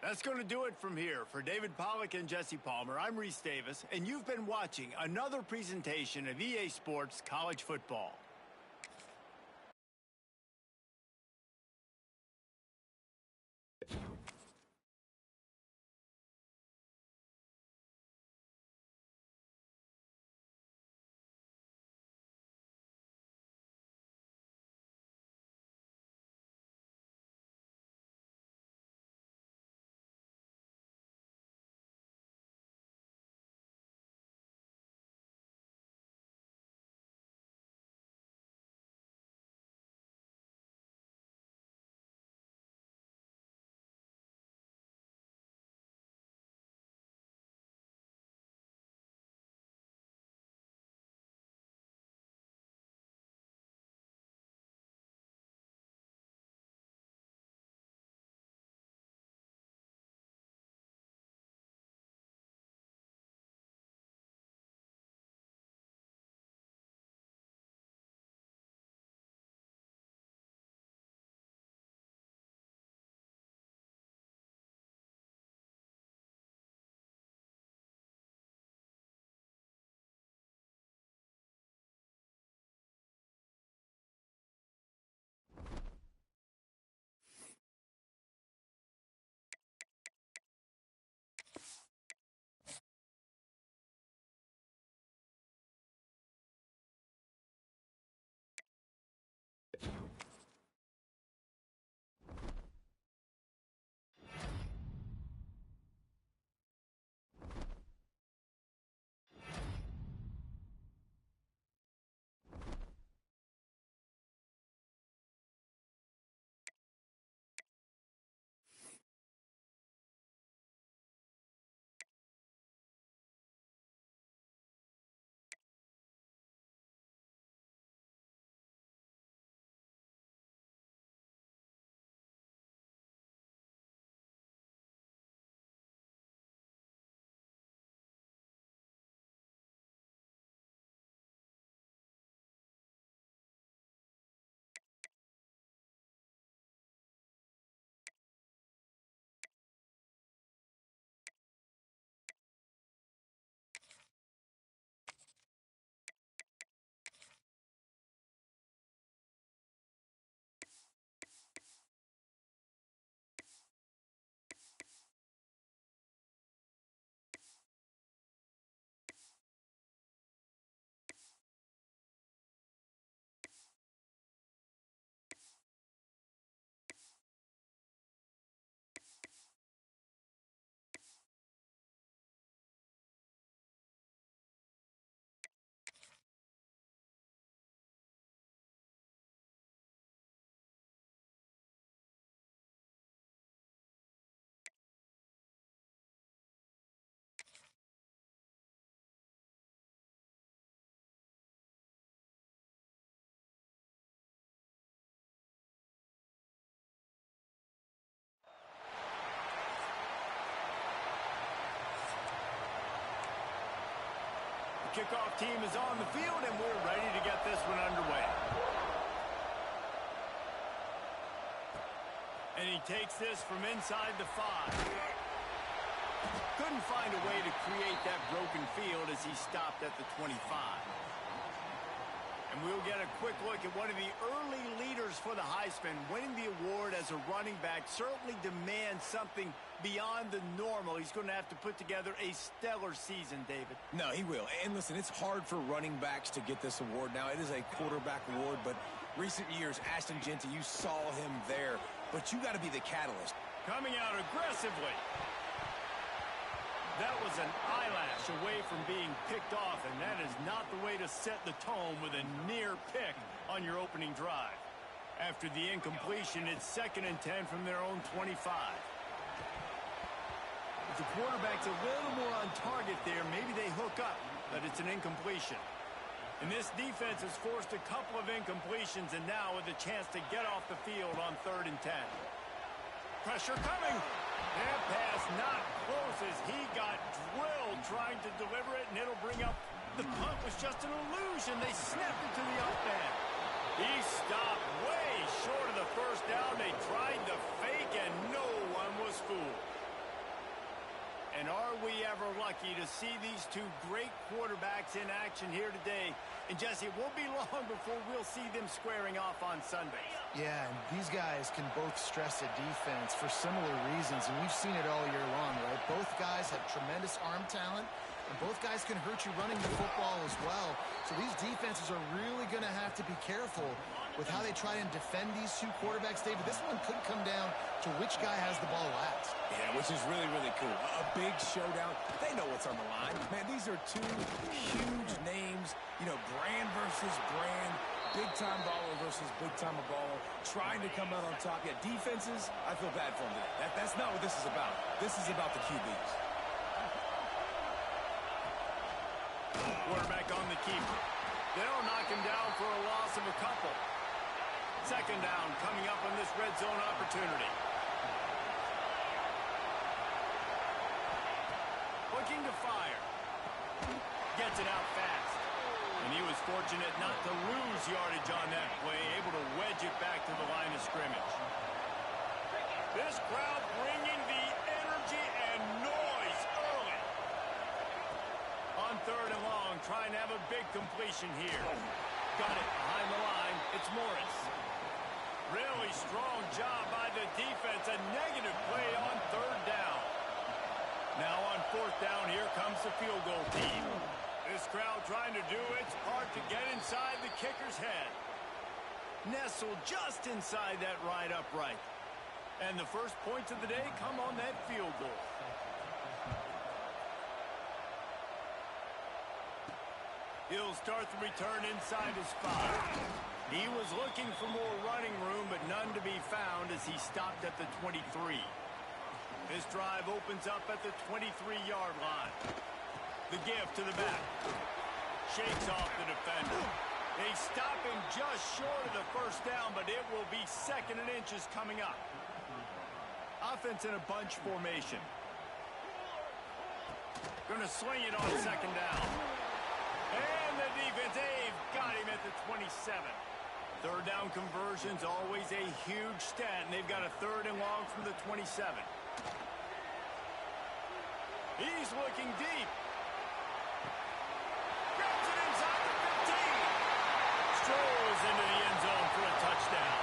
That's going to do it from here. For David Pollack and Jesse Palmer, I'm Reese Davis, and you've been watching another presentation of EA Sports College Football. Kickoff team is on the field, and we're ready to get this one underway. And he takes this from inside the 5. Couldn't find a way to create that broken field as he stopped at the 25. And we'll get a quick look at one of the early leaders for the Heisman. Winning the award as a running back certainly demands something beyond the normal. He's going to have to put together a stellar season, David. No, he will. And listen, it's hard for running backs to get this award. Now, it is a quarterback award, but recent years, Ashton Genty, you saw him there. But you got to be the catalyst. Coming out aggressively. That was an eyelash away from being picked off, and that is not the way to set the tone with a near pick on your opening drive. After the incompletion, it's 2nd and 10 from their own 25. If the quarterback's a little more on target there, maybe they hook up, but it's an incompletion. And this defense has forced a couple of incompletions, and now with a chance to get off the field on 3rd and 10. Pressure coming. That pass not close as he got drilled trying to deliver it, and it'll bring up the punt was just an illusion. They snapped it to the up man. He stopped way short of the first down. They tried to fake, and no one was fooled. And are we ever lucky to see these two great quarterbacks in action here today? And, Jesse, it won't be long before we'll see them squaring off on Sunday. Yeah, and these guys can both stress a defense for similar reasons, and we've seen it all year long, right? Both guys have tremendous arm talent, and both guys can hurt you running the football as well. So these defenses are really going to have to be careful with how they try and defend these two quarterbacks, David. This one could come down to which guy has the ball last. Yeah, which is really, really cool. A big showdown. They know what's on the line. Man, these are two huge names. You know, brand versus brand. Big-time baller versus big-time baller. Trying to come out on top. Yeah, defenses, I feel bad for them today. That's not what this is about. This is about the QBs. Quarterback on the keeper. They'll knock him down for a loss of a couple. 2nd down coming up on this red zone opportunity. Looking to fire. Gets it out fast. And he was fortunate not to lose yardage on that play, able to wedge it back to the line of scrimmage. This crowd bringing the energy and noise early. On 3rd and long, trying to have a big completion here. Got it behind the line. It's Morris. Really strong job by the defense. A negative play on 3rd down. Now on 4th down, here comes the field goal team. This crowd trying to do its part to get inside the kicker's head. Nestled just inside that right upright. And the first points of the day come on that field goal. He'll start the return inside his 5. He was looking for more running room, but none to be found as he stopped at the 23. This drive opens up at the 23-yard line. The give to the back. Shakes off the defender. They stop him just short of the first down, but it will be 2nd and inches coming up. Offense in a bunch formation. Going to sling it on 2nd down. And the defense, they've got him at the 27. 3rd down conversion's always a huge stat, and they've got a 3rd and long from the 27. He's looking deep. Grabs it inside the 15. Strolls into the end zone for a touchdown.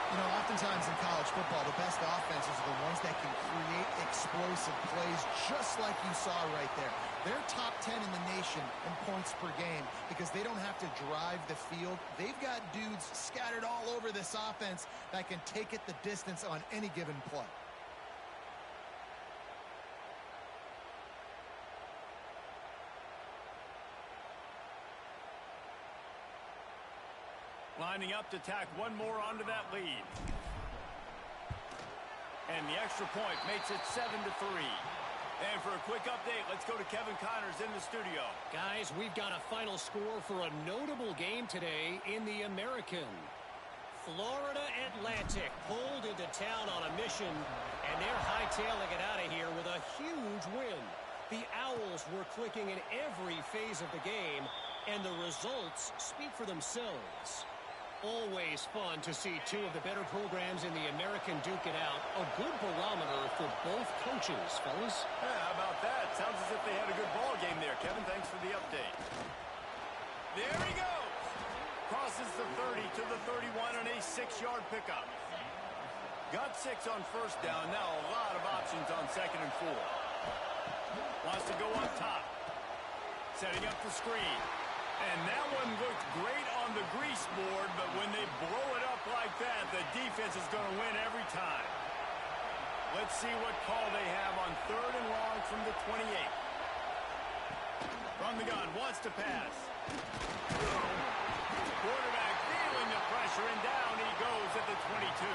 You know, oftentimes in college football, the best offenses are the ones that can create explosive plays, just like you saw right there. They're top 10 in the nation in points per game because they don't have to drive the field. They've got dudes scattered all over this offense that can take it the distance on any given play. Lining up to tack one more onto that lead. And the extra point makes it 7-3. And for a quick update, let's go to Kevin Connors in the studio. Guys, we've got a final score for a notable game today in the American. Florida Atlantic pulled into town on a mission, and they're hightailing it out of here with a huge win. The Owls were clicking in every phase of the game, and the results speak for themselves. Always fun to see two of the better programs in the American duke it out. A good barometer for both coaches, fellas. Yeah, how about that? Sounds as if they had a good ball game there. Kevin, thanks for the update. There he goes. Crosses the 30 to the 31 on a 6-yard pickup. Got 6 on first down. Now a lot of options on 2nd and 4. Wants to go up top. Setting up the screen. And that one looked great on the grease board, but when they blow it up like that, the defense is going to win every time. Let's see what call they have on 3rd and long from the 28. From the gun, wants to pass. Quarterback feeling the pressure, and down he goes at the 22.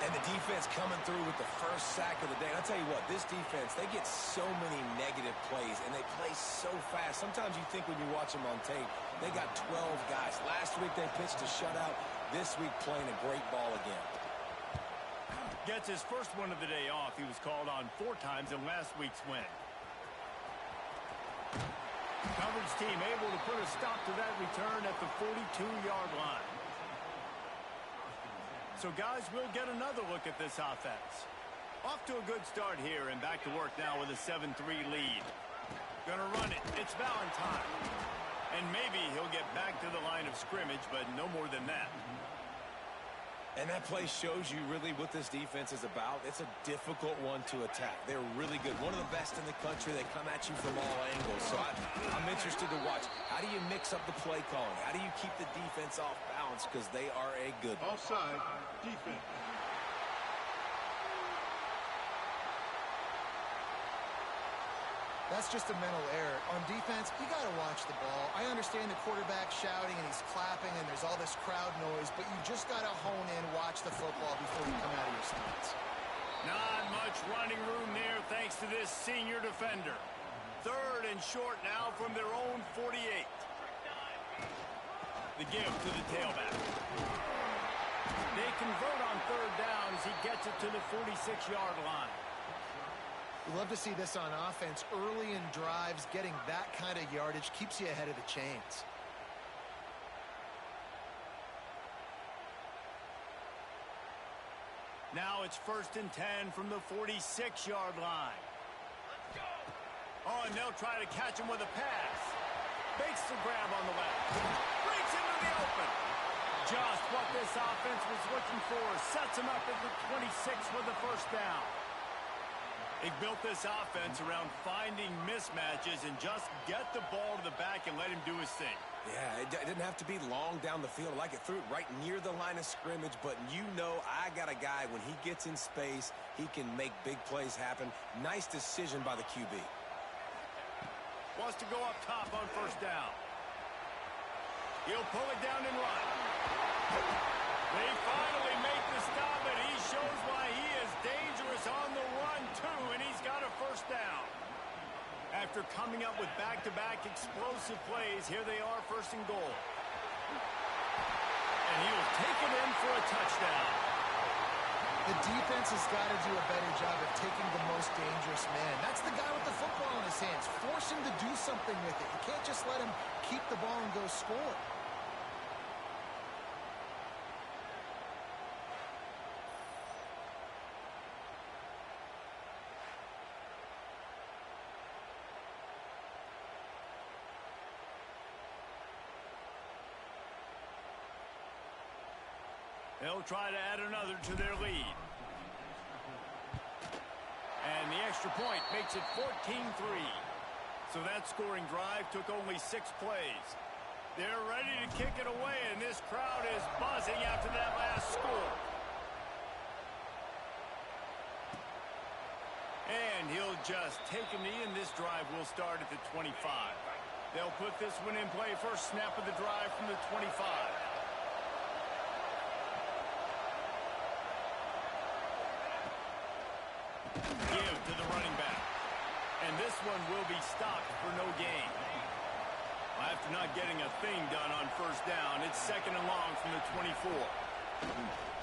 And the defense coming through with the first sack of the day. And I'll tell you what, this defense, they get so many negative plays, and they play so fast. Sometimes you think when you watch them on tape, they got 12 guys. Last week they pitched a shutout. This week playing a great ball again. Gets his first one of the day off. He was called on 4 times in last week's win. Coverage team able to put a stop to that return at the 42-yard line. So, guys, we'll get another look at this offense. Off to a good start here, and back to work now with a 7-3 lead. Gonna run it. It's Valentine. And maybe he'll get back to the line of scrimmage, but no more than that. And that play shows you really what this defense is about. It's a difficult one to attack. They're really good. One of the best in the country. They come at you from all angles. So I'm interested to watch. How do you mix up the play calling? How do you keep the defense off balance? Because they are a good one. Offside, defense. That's just a mental error. On defense, you got to watch the ball. I understand the quarterback shouting and he's clapping and there's all this crowd noise, but you just got to hone in, watch the football before you come out of your stance. Not much running room there thanks to this senior defender. 3rd and short now from their own 48. The give to the tailback. They convert on 3rd down as he gets it to the 46-yard line. We love to see this on offense. Early in drives, getting that kind of yardage keeps you ahead of the chains. Now it's 1st and 10 from the 46-yard line. Let's go. Oh, and they'll try to catch him with a pass. Makes the grab on the left. Breaks into the open. Just what this offense was looking for. Sets him up at the 26 with the first down. He built this offense around finding mismatches and just get the ball to the back and let him do his thing. Yeah, it didn't have to be long down the field. Like it threw it right near the line of scrimmage, but you know I got a guy, when he gets in space, he can make big plays happen. Nice decision by the QB. Wants to go up top on 1st down. He'll pull it down and run. They finally make the stop, and he shows why he is dangerous on the run, too, and he's got a 1st down. After coming up with back-to-back explosive plays, here they are, 1st and goal. And he'll take it in for a touchdown. The defense has got to do a better job of taking the most dangerous man. That's the guy with the football in his hands. Force him to do something with it. You can't just let him keep the ball and go score. They'll try to add another to their lead. And the extra point makes it 14-3. So that scoring drive took only 6 plays. They're ready to kick it away, and this crowd is buzzing after that last score. And he'll just take a knee, and this drive will start at the 25. They'll put this one in play. First snap of the drive from the 25. Give to the running back. And this one will be stopped for no gain. After not getting a thing done on 1st down, it's 2nd and long from the 24.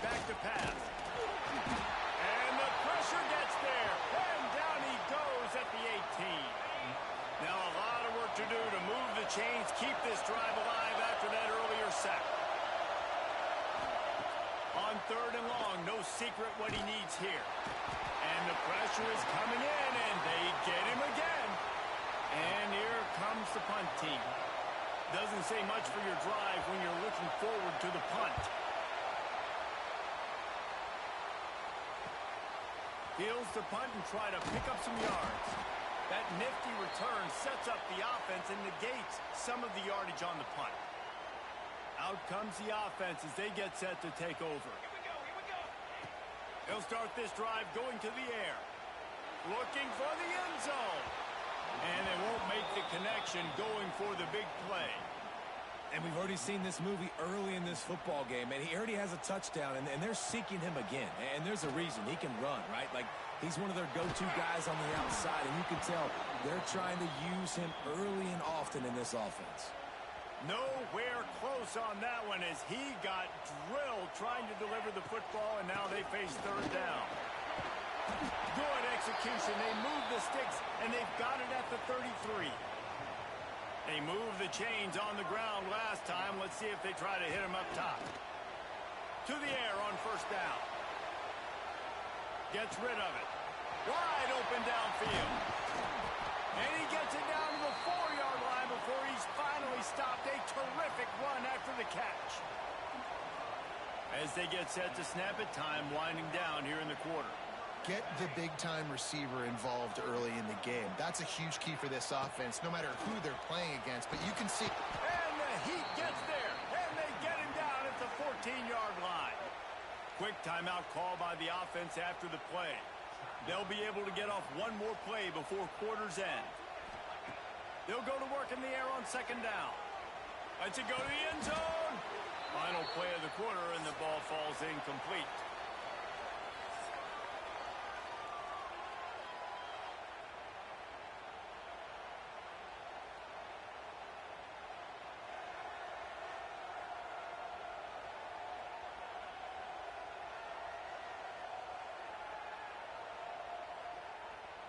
Back to pass. And the pressure gets there. And down he goes at the 18. Now a lot of work to do to move the chains, keep this drive alive after that earlier sack. On 3rd and long, no secret what he needs here. And the pressure is coming in, and they get him again. And here comes the punt team. Doesn't say much for your drive when you're looking forward to the punt. Fields the punt and try to pick up some yards. That nifty return sets up the offense and negates some of the yardage on the punt. Out comes the offense as they get set to take over. Here we go, here we go. They'll start this drive going to the air. Looking for the end zone. And they won't make the connection going for the big play. And we've already seen this movie early in this football game, and he already has a touchdown, and they're seeking him again. And there's a reason. He can run, right? Like, he's one of their go-to guys on the outside, and you can tell they're trying to use him early and often in this offense. Nowhere close on that one as he got drilled trying to deliver the football, and now they face third down. Good execution. They move the sticks, and they've got it at the 33. They moved the chains on the ground last time. Let's see if they try to hit him up top. To the air on first down. Gets rid of it. Wide open downfield. And he gets it down to the 4-yard line before he's finally stopped. A terrific run after the catch. As they get set to snap it, time winding down here in the quarter. Get the big-time receiver involved early in the game. That's a huge key for this offense, no matter who they're playing against. But you can see... And the heat gets there, and they get him down at the 14-yard line. Quick timeout call by the offense after the play. They'll be able to get off one more play before quarter's end. They'll go to work in the air on second down. Let's it go to the end zone. Final play of the quarter, and the ball falls incomplete.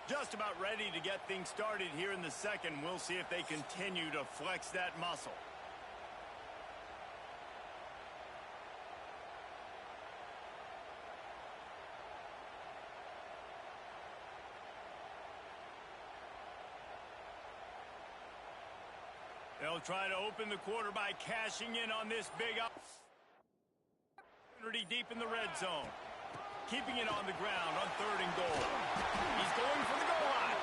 Just about ready to get things started here in the second. We'll see if they continue to flex that muscle. They'll try to open the quarter by cashing in on this big opportunity deep in the red zone. Keeping it on the ground on third and goal. He's going for the goal line.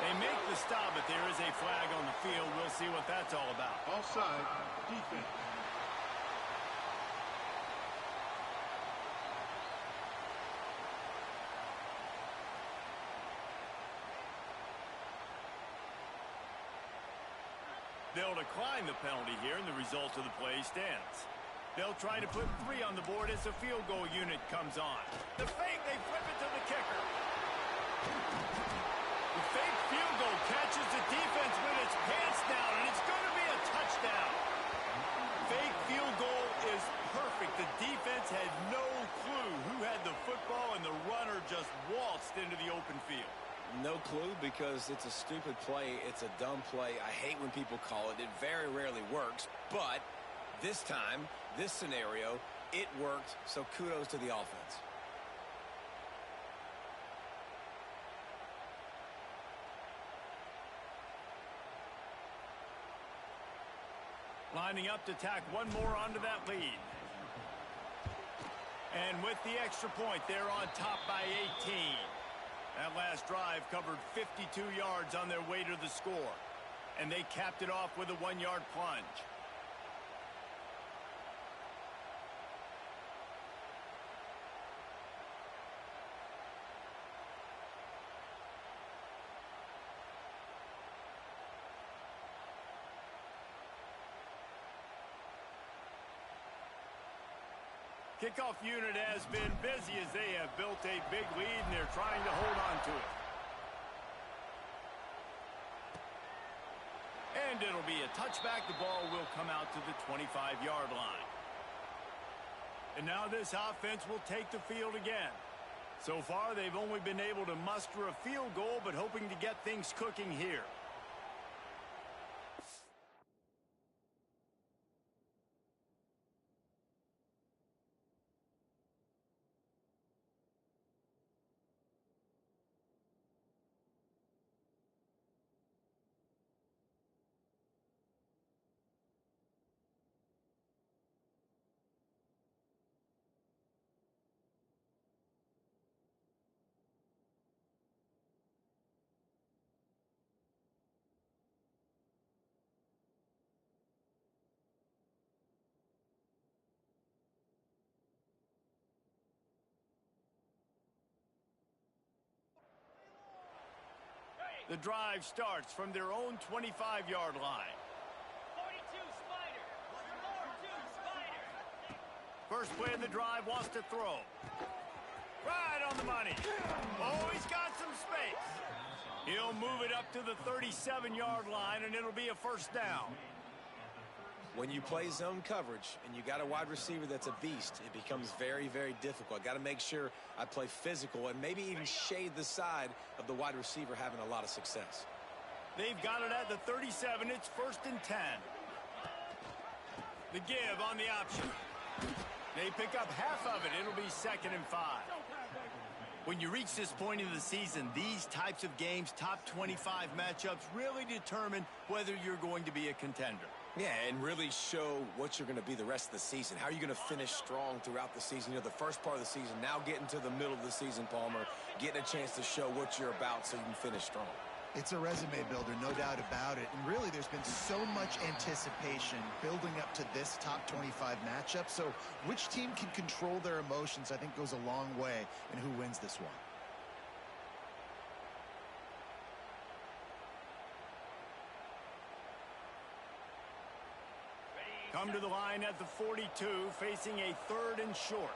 They make the stop, but there is a flag on the field. We'll see what that's all about. Offside, defense. They'll decline the penalty here, and the result of the play stands. They'll try to put 3 on the board as the field goal unit comes on. The fake, they flip it to the kicker. The fake field goal catches the defense with its pants down, and it's going to be a touchdown. Fake field goal is perfect. The defense had no clue who had the football, and the runner just waltzed into the open field. No clue because it's a stupid play. It's a dumb play. I hate when people call it. It very rarely works, but this time, this scenario, it worked, so kudos to the offense. Lining up to tack one more onto that lead. And with the extra point, they're on top by 18. That last drive covered 52 yards on their way to the score. And they capped it off with a 1-yard plunge. Kickoff unit has been busy as they have built a big lead, and they're trying to hold on to it. And it'll be a touchback. The ball will come out to the 25-yard line. And now this offense will take the field again. So far, they've only been able to muster a field goal, but hoping to get things cooking here. The drive starts from their own 25-yard line. 42 Spider. 42 Spider. First play of the drive, wants to throw. Right on the money. Oh, he's got some space. He'll move it up to the 37-yard line, and it'll be a first down. When you play zone coverage and you got a wide receiver that's a beast, it becomes very, very difficult. I got to make sure I play physical and maybe even shade the side of the wide receiver having a lot of success. They've got it at the 37. It's 1st and 10. The give on the option. They pick up half of it. It'll be 2nd and 5. When you reach this point in the season, these types of games, top 25 matchups, really determine whether you're going to be a contender. Yeah, and really show what you're going to be the rest of the season. How are you going to finish strong throughout the season? You know, the first part of the season, now getting to the middle of the season, Palmer, getting a chance to show what you're about so you can finish strong. It's a resume builder, no doubt about it. And really, there's been so much anticipation building up to this top 25 matchup. So which team can control their emotions, I think, goes a long way in who wins this one. Come to the line at the 42, facing a 3rd and short.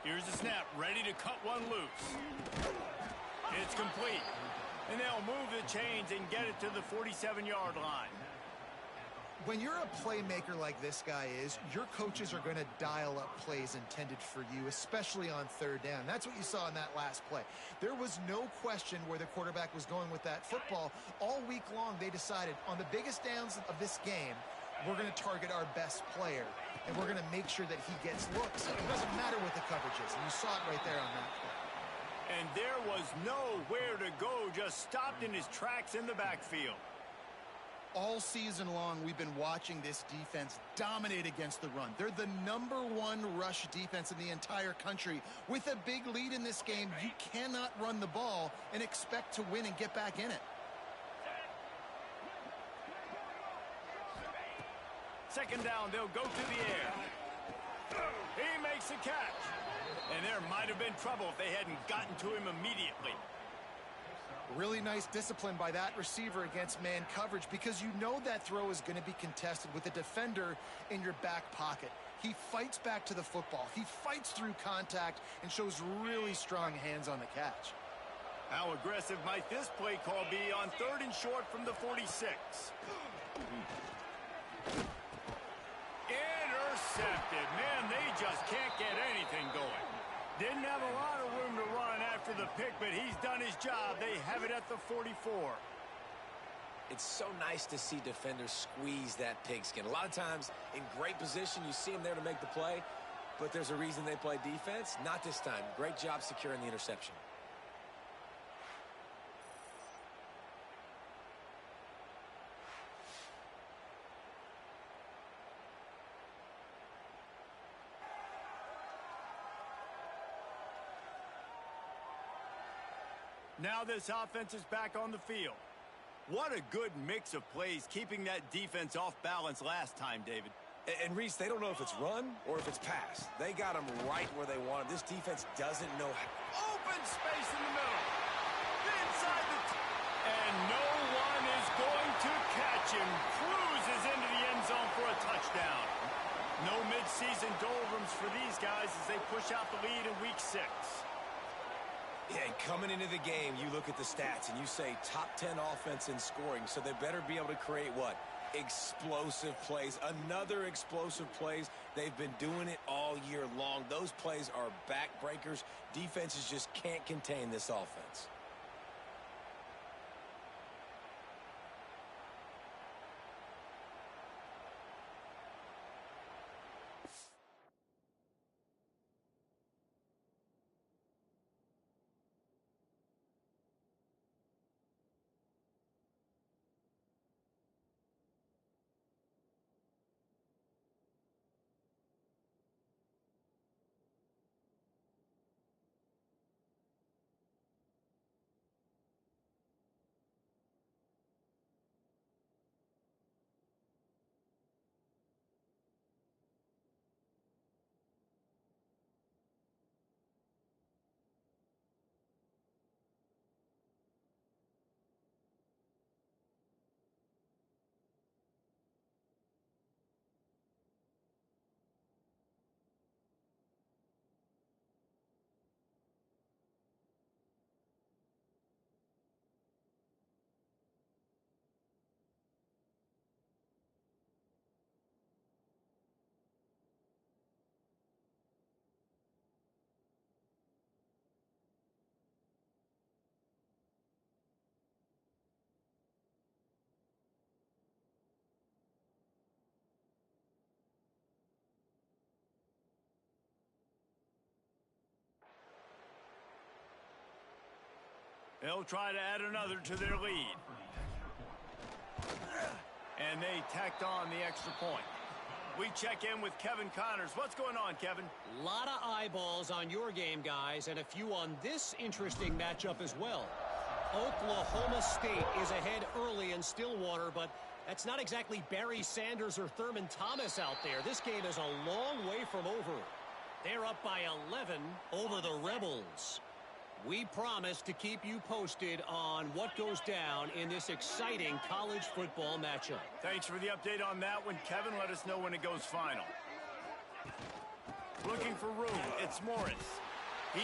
Here's the snap, ready to cut one loose. It's complete. And they'll move the chains and get it to the 47-yard line. When you're a playmaker like this guy is, your coaches are going to dial up plays intended for you, especially on 3rd down. That's what you saw in that last play. There was no question where the quarterback was going with that football. All week long, they decided on the biggest downs of this game, we're going to target our best player, and we're going to make sure that he gets looks. It doesn't matter what the coverage is, and you saw it right there on that play. And there was nowhere to go, just stopped in his tracks in the backfield. All season long, we've been watching this defense dominate against the run. They're the #1 rush defense in the entire country. With a big lead in this game, you cannot run the ball and expect to win and get back in it. Second down, they'll go to the air. He makes a catch. And there might have been trouble if they hadn't gotten to him immediately. Really nice discipline by that receiver against man coverage, because you know that throw is going to be contested with a defender in your back pocket. He fights back to the football. He fights through contact and shows really strong hands on the catch. How aggressive might this play call be on 3rd and short from the 46? Intercepted. Man, they just can't get anything going. Didn't have a lot of room to run after the pick, but he's done his job. They have it at the 44. It's so nice to see defenders squeeze that pigskin. A lot of times in great position, you see them there to make the play, but there's a reason they play defense. Not this time. Great job securing the interception. Now this offense is back on the field. What a good mix of plays, keeping that defense off balance last time, David. And Reese, they don't know if it's run or if it's pass. They got them right where they want them. This defense doesn't know how. Open space in the middle. Inside the... And no one is going to catch him. Cruises into the end zone for a touchdown. No midseason doldrums for these guys as they push out the lead in week 6. Yeah, and coming into the game, you look at the stats and you say top 10 offense in scoring, so they better be able to create what? Explosive plays. Another explosive plays. They've been doing it all year long. Those plays are backbreakers. Defenses just can't contain this offense. They'll try to add another to their lead. And they tacked on the extra point. We check in with Kevin Connors. What's going on, Kevin? A lot of eyeballs on your game, guys, and a few on this interesting matchup as well. Oklahoma State is ahead early in Stillwater, but that's not exactly Barry Sanders or Thurman Thomas out there. This game is a long way from over. They're up by 11 over the Rebels. We promise to keep you posted on what goes down in this exciting college football matchup. Thanks for the update on that one, Kevin. Let us know when it goes final. Looking for room. It's Morris. He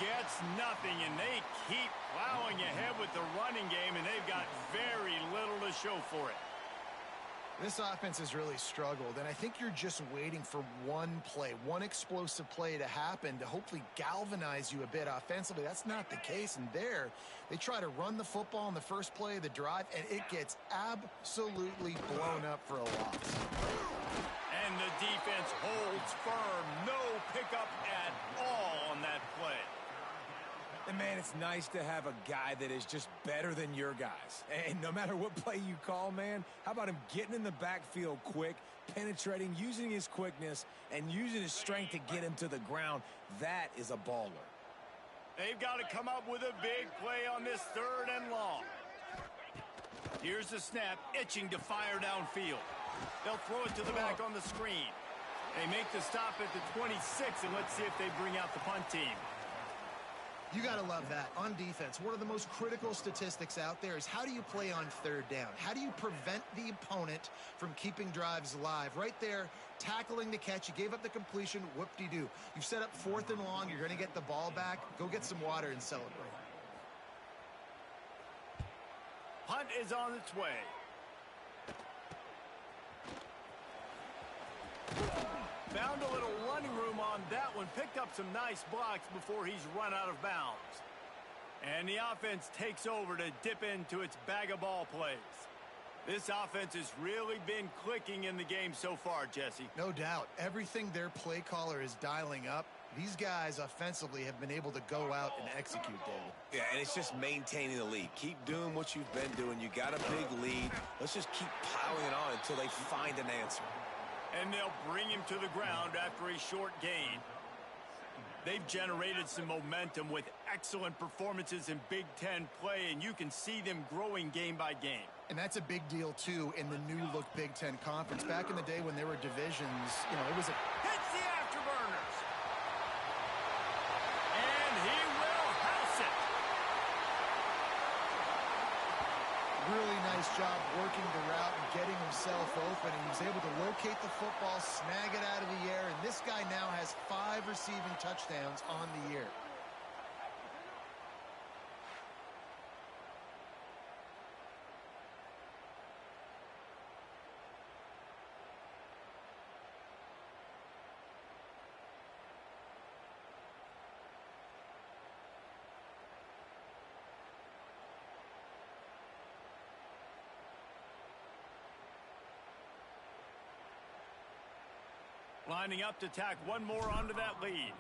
gets nothing, and they keep plowing ahead with the running game, and they've got very little to show for it. This offense has really struggled, and I think you're just waiting for one play, one explosive play to happen to hopefully galvanize you a bit offensively. That's not the case, and there they try to run the football in the first play of the drive, and it gets absolutely blown up for a loss. And the defense holds firm. No pickup at all on that play. And, man, it's nice to have a guy that is just better than your guys. And no matter what play you call, man, how about him getting in the backfield quick, penetrating, using his quickness, and using his strength to get him to the ground? That is a baller. They've got to come up with a big play on this 3rd and long. Here's the snap, itching to fire downfield. They'll throw it to the back on the screen. They make the stop at the 26, and let's see if they bring out the punt team. You got to love that. On defense, one of the most critical statistics out there is how do you play on 3rd down? How do you prevent the opponent from keeping drives alive? Right there, tackling the catch. You gave up the completion. Whoop-de-doo. You've set up 4th and long. You're going to get the ball back. Go get some water and celebrate. Punt is on its way. Found a little running room on that one. Picked up some nice blocks before he's run out of bounds. And the offense takes over to dip into its bag of ball plays. This offense has really been clicking in the game so far, Jesse. No doubt. Everything their play caller is dialing up, these guys offensively have been able to go out and execute, David. Yeah, and it's just maintaining the lead. Keep doing what you've been doing. You got a big lead. Let's just keep piling it on until they find an answer. And they'll bring him to the ground after a short gain. They've generated some momentum with excellent performances in Big Ten play, and you can see them growing game by game. And that's a big deal, too, in the new-look Big Ten Conference. Back in the day when there were divisions, you know, it was a... Hits the afterburners. And he will house it. Really nice job working the route and getting himself open. And he was able to locate the football, snag it out of the air, and this guy now has 5 receiving touchdowns on the year. Lining up to tack one more onto that lead.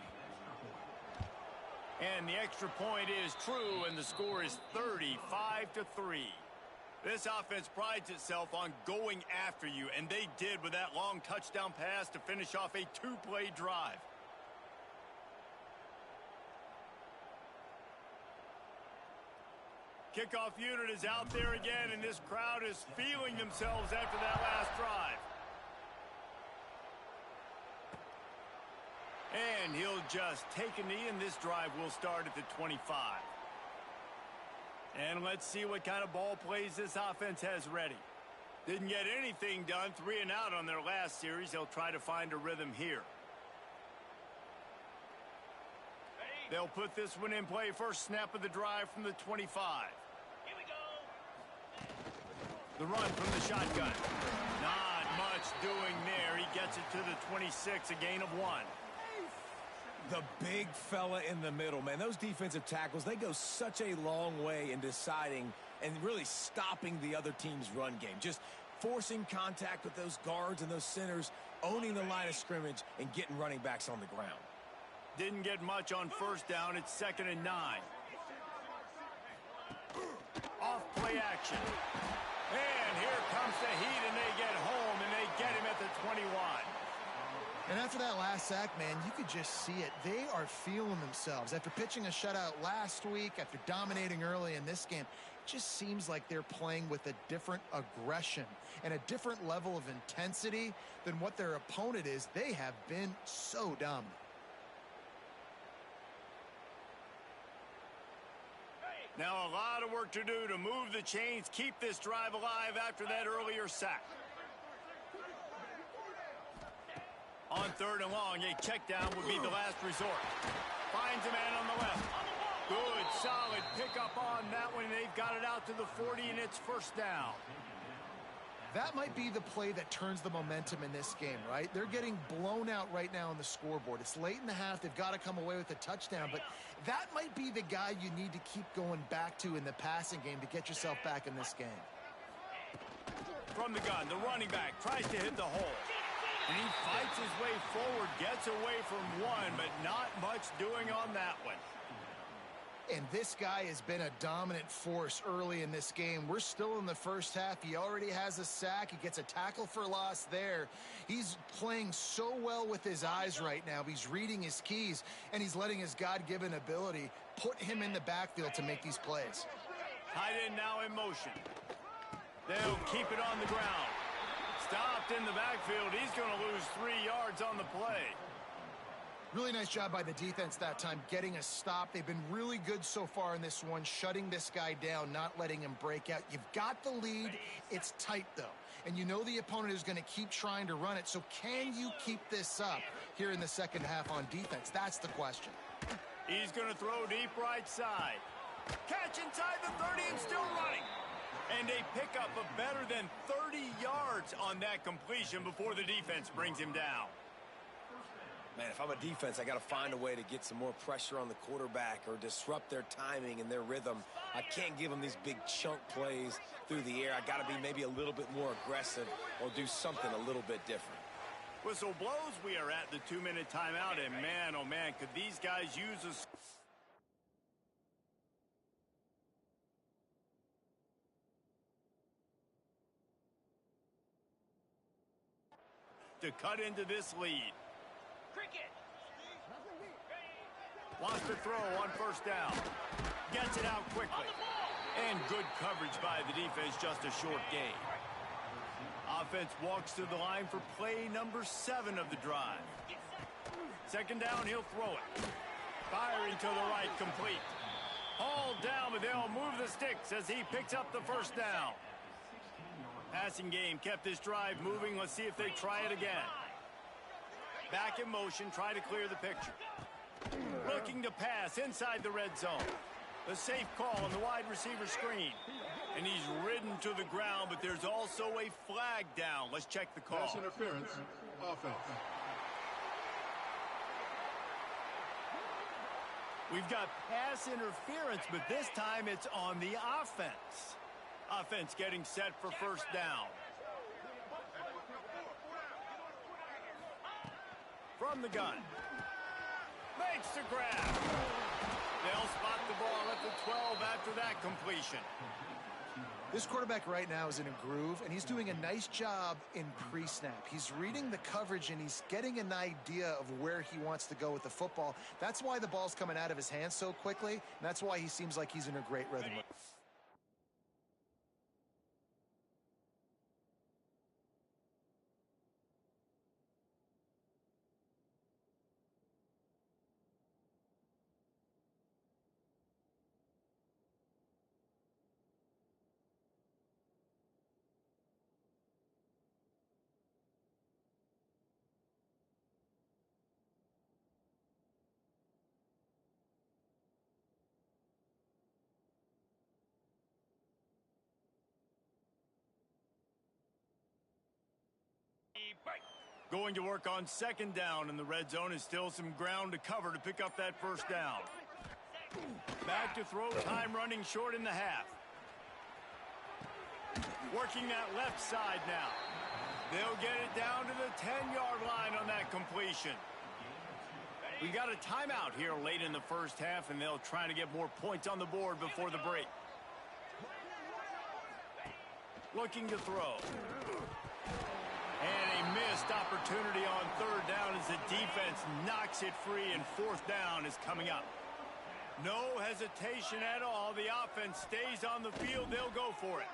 And the extra point is true, and the score is 35-3. This offense prides itself on going after you, and they did with that long touchdown pass to finish off a 2-play drive. Kickoff unit is out there again, and this crowd is feeling themselves after that last drive. And he'll just take a knee, and this drive will start at the 25. And let's see what kind of ball plays this offense has ready. Didn't get anything done, 3 and out on their last series. They'll try to find a rhythm here. They'll put this one in play. First snap of the drive from the 25. Here we go. The run from the shotgun. Not much doing there. He gets it to the 26, a gain of 1. The big fella in the middle, man. Those defensive tackles, they go such a long way in deciding and really stopping the other team's run game. Just forcing contact with those guards and those centers, owning the line of scrimmage, and getting running backs on the ground. Didn't get much on first down. It's 2nd and 9. play action. And here comes the heat, and they get home, and they get him at the 21. And after that last sack, man, you could just see it. They are feeling themselves. After pitching a shutout last week, after dominating early in this game, it just seems like they're playing with a different aggression and a different level of intensity than what their opponent is. They have been so dominant. Now a lot of work to do to move the chains, keep this drive alive after that earlier sack. On 3rd and long, a check down would be the last resort. Finds a man on the left. Good, solid pickup on that one. They've got it out to the 40, and it's first down. That might be the play that turns the momentum in this game, right? They're getting blown out right now on the scoreboard. It's late in the half. They've got to come away with a touchdown, but that might be the guy you need to keep going back to in the passing game to get yourself back in this game. From the gun, the running back tries to hit the hole. And he fights his way forward, gets away from one, but not much doing on that one. And this guy has been a dominant force early in this game. We're still in the first half. He already has a sack. He gets a tackle for loss there. He's playing so well with his eyes right now. He's reading his keys, and he's letting his God-given ability put him in the backfield to make these plays. Tight end now in motion. They'll keep it on the ground. Stopped in the backfield. He's going to lose 3 yards on the play. Really nice job by the defense that time, getting a stop. They've been really good so far in this one, shutting this guy down, not letting him break out. You've got the lead. It's tight, though. And you know the opponent is going to keep trying to run it. So can you keep this up here in the second half on defense? That's the question. He's going to throw deep right side. Catch inside the 30 and still running. And a pickup of better than 30 yards on that completion before the defense brings him down. Man, if I'm a defense, I got to find a way to get some more pressure on the quarterback or disrupt their timing and their rhythm. I can't give them these big chunk plays through the air. I got to be maybe a little bit more aggressive or do something a little bit different. Whistle blows. We are at the 2-minute timeout, and man, oh man, could these guys use a... to cut into this lead. Cricket. Wants to throw on first down. Gets it out quickly. And good coverage by the defense, just a short gain. Offense walks to the line for play number 7 of the drive. Second down, he'll throw it. Firing to the right, complete. Hauled down, but they'll move the sticks as he picks up the first down. Passing game kept this drive moving. Let's see if they try it again. Back in motion, try to clear the picture. Looking to pass inside the red zone. The safe call on the wide receiver screen. And he's ridden to the ground, but there's also a flag down. Let's check the call. Pass interference, offense. We've got pass interference, but this time it's on the offense. Offense getting set for first down. From the gun. Makes the grab. They'll spot the ball at the 12 after that completion. This quarterback right now is in a groove, and he's doing a nice job in pre-snap. He's reading the coverage, and he's getting an idea of where he wants to go with the football. That's why the ball's coming out of his hands so quickly, and that's why he seems like he's in a great rhythm. Going to work on second down in the red zone, is still some ground to cover to pick up that first down. Back to throw, time running short in the half. Working that left side now. They'll get it down to the 10-yard line on that completion. We got a timeout here late in the first half, and they'll try to get more points on the board before the break. looking to throw. And a missed opportunity on third down as the defense knocks it free, and fourth down is coming up. No hesitation at all. The offense stays on the field. They'll go for it.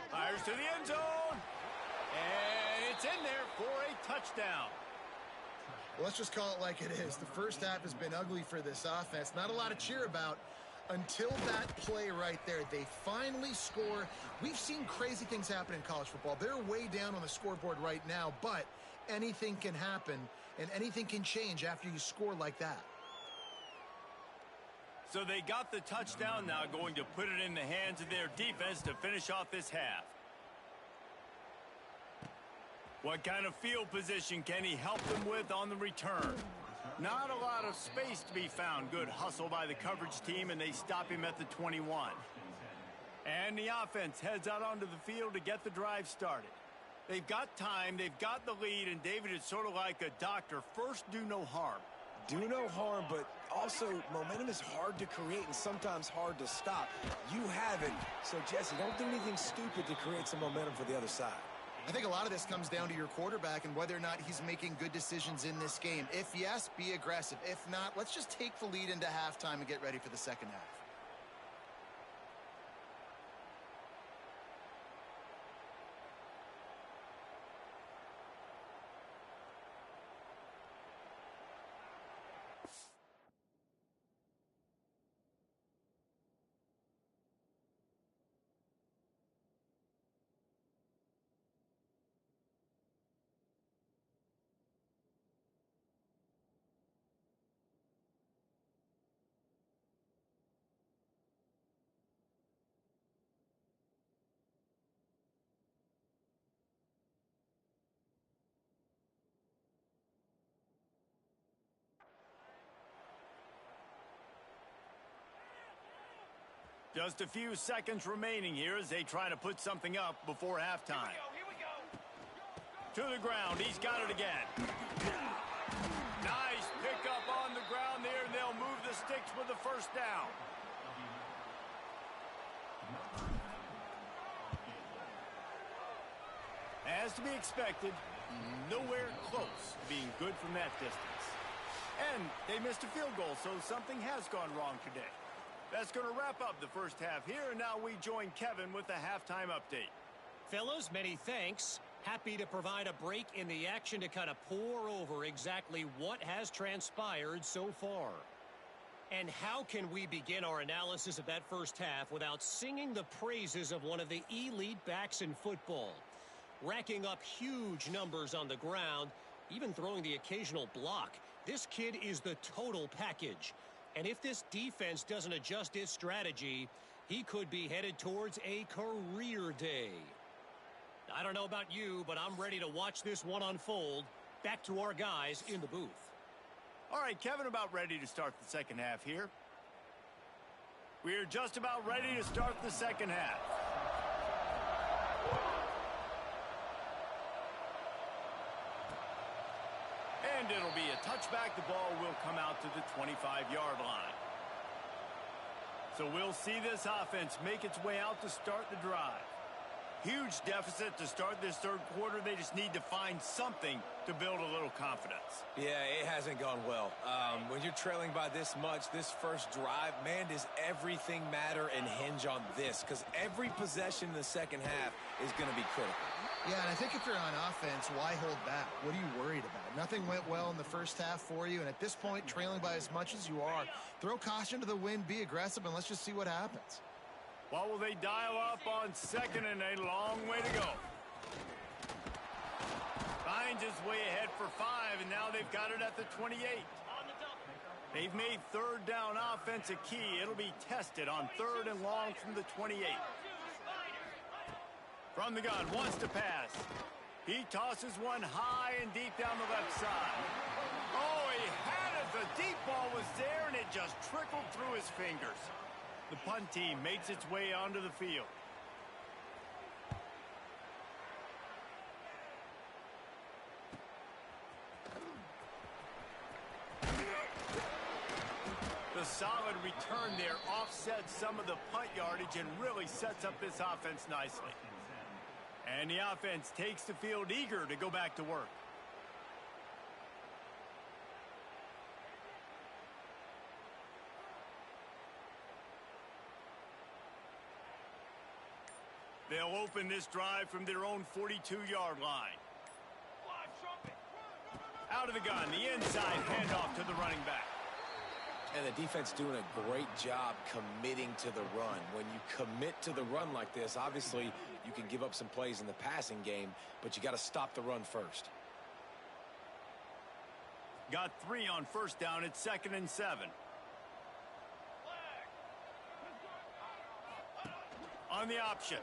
Fires to the end zone. And it's in there for a touchdown. Well, let's just call it like it is. The first half has been ugly for this offense. Not a lot to cheer about until that play right there. They finally score. We've seen crazy things happen in college football. They're way down on the scoreboard right now, but anything can happen, and anything can change after you score like that. So they got the touchdown, now going to put it in the hands of their defense to finish off this half. What kind of field position can he help them with on the return? Not a lot of space to be found. Good hustle by the coverage team, and they stop him at the 21. And the offense heads out onto the field to get the drive started. They've got time, they've got the lead, and David, is sort of like a doctor. First, do no harm. Do no harm, but also momentum is hard to create and sometimes hard to stop. You have it. So, Jesse, don't do anything stupid to create some momentum for the other side. I think a lot of this comes down to your quarterback and whether or not he's making good decisions in this game. If yes, be aggressive. If not, let's just take the lead into halftime and get ready for the second half. Just a few seconds remaining here as they try to put something up before halftime. Here we go. To the ground, he's got it again. Nice pickup on the ground there, and they'll move the sticks with the first down. As to be expected, nowhere close to being good from that distance. And they missed a field goal, so something has gone wrong today. That's going to wrap up the first half here, and now we join Kevin with the halftime update. Fellas, many thanks. Happy to provide a break in the action to kind of pour over exactly what has transpired so far. And how can we begin our analysis of that first half without singing the praises of one of the elite backs in football? Racking up huge numbers on the ground, even throwing the occasional block. This kid is the total package. And if this defense doesn't adjust its strategy, he could be headed towards a career day. I don't know about you, but I'm ready to watch this one unfold. Back to our guys in the booth. All right, Kevin, about ready to start the second half here. We're just about ready to start the second half. And it'll be a touchback. The ball will come out to the 25-yard line. So we'll see this offense make its way out to start the drive. Huge deficit to start this third quarter. They just need to find something to build a little confidence. Yeah, it hasn't gone well. When you're trailing by this much, this first drive, man, does everything matter and hinge on this? Because every possession in the second half is going to be critical. Yeah, and I think if you're on offense, why hold back? What are you worried about? Nothing went well in the first half for you, and at this point, trailing by as much as you are, throw caution to the wind, be aggressive, and let's just see what happens. What will they dial up on second, and a long way to go? Finds his way ahead for 5, and now they've got it at the 28. They've made third down offense a key. It'll be tested on third and long from the 28. From the gun, wants to pass. He tosses one high and deep down the left side. Oh, he had it. The deep ball was there, and it just trickled through his fingers. The punt team makes its way onto the field. The solid return there offsets some of the punt yardage and really sets up this offense nicely. And the offense takes the field eager to go back to work. They'll open this drive from their own 42-yard line. Out of the gun, the inside handoff to the running back. And the defense doing a great job committing to the run. When you commit to the run like this, obviously you can give up some plays in the passing game, but you got to stop the run first. Got 3 on first down. It's 2nd and 7. On the option.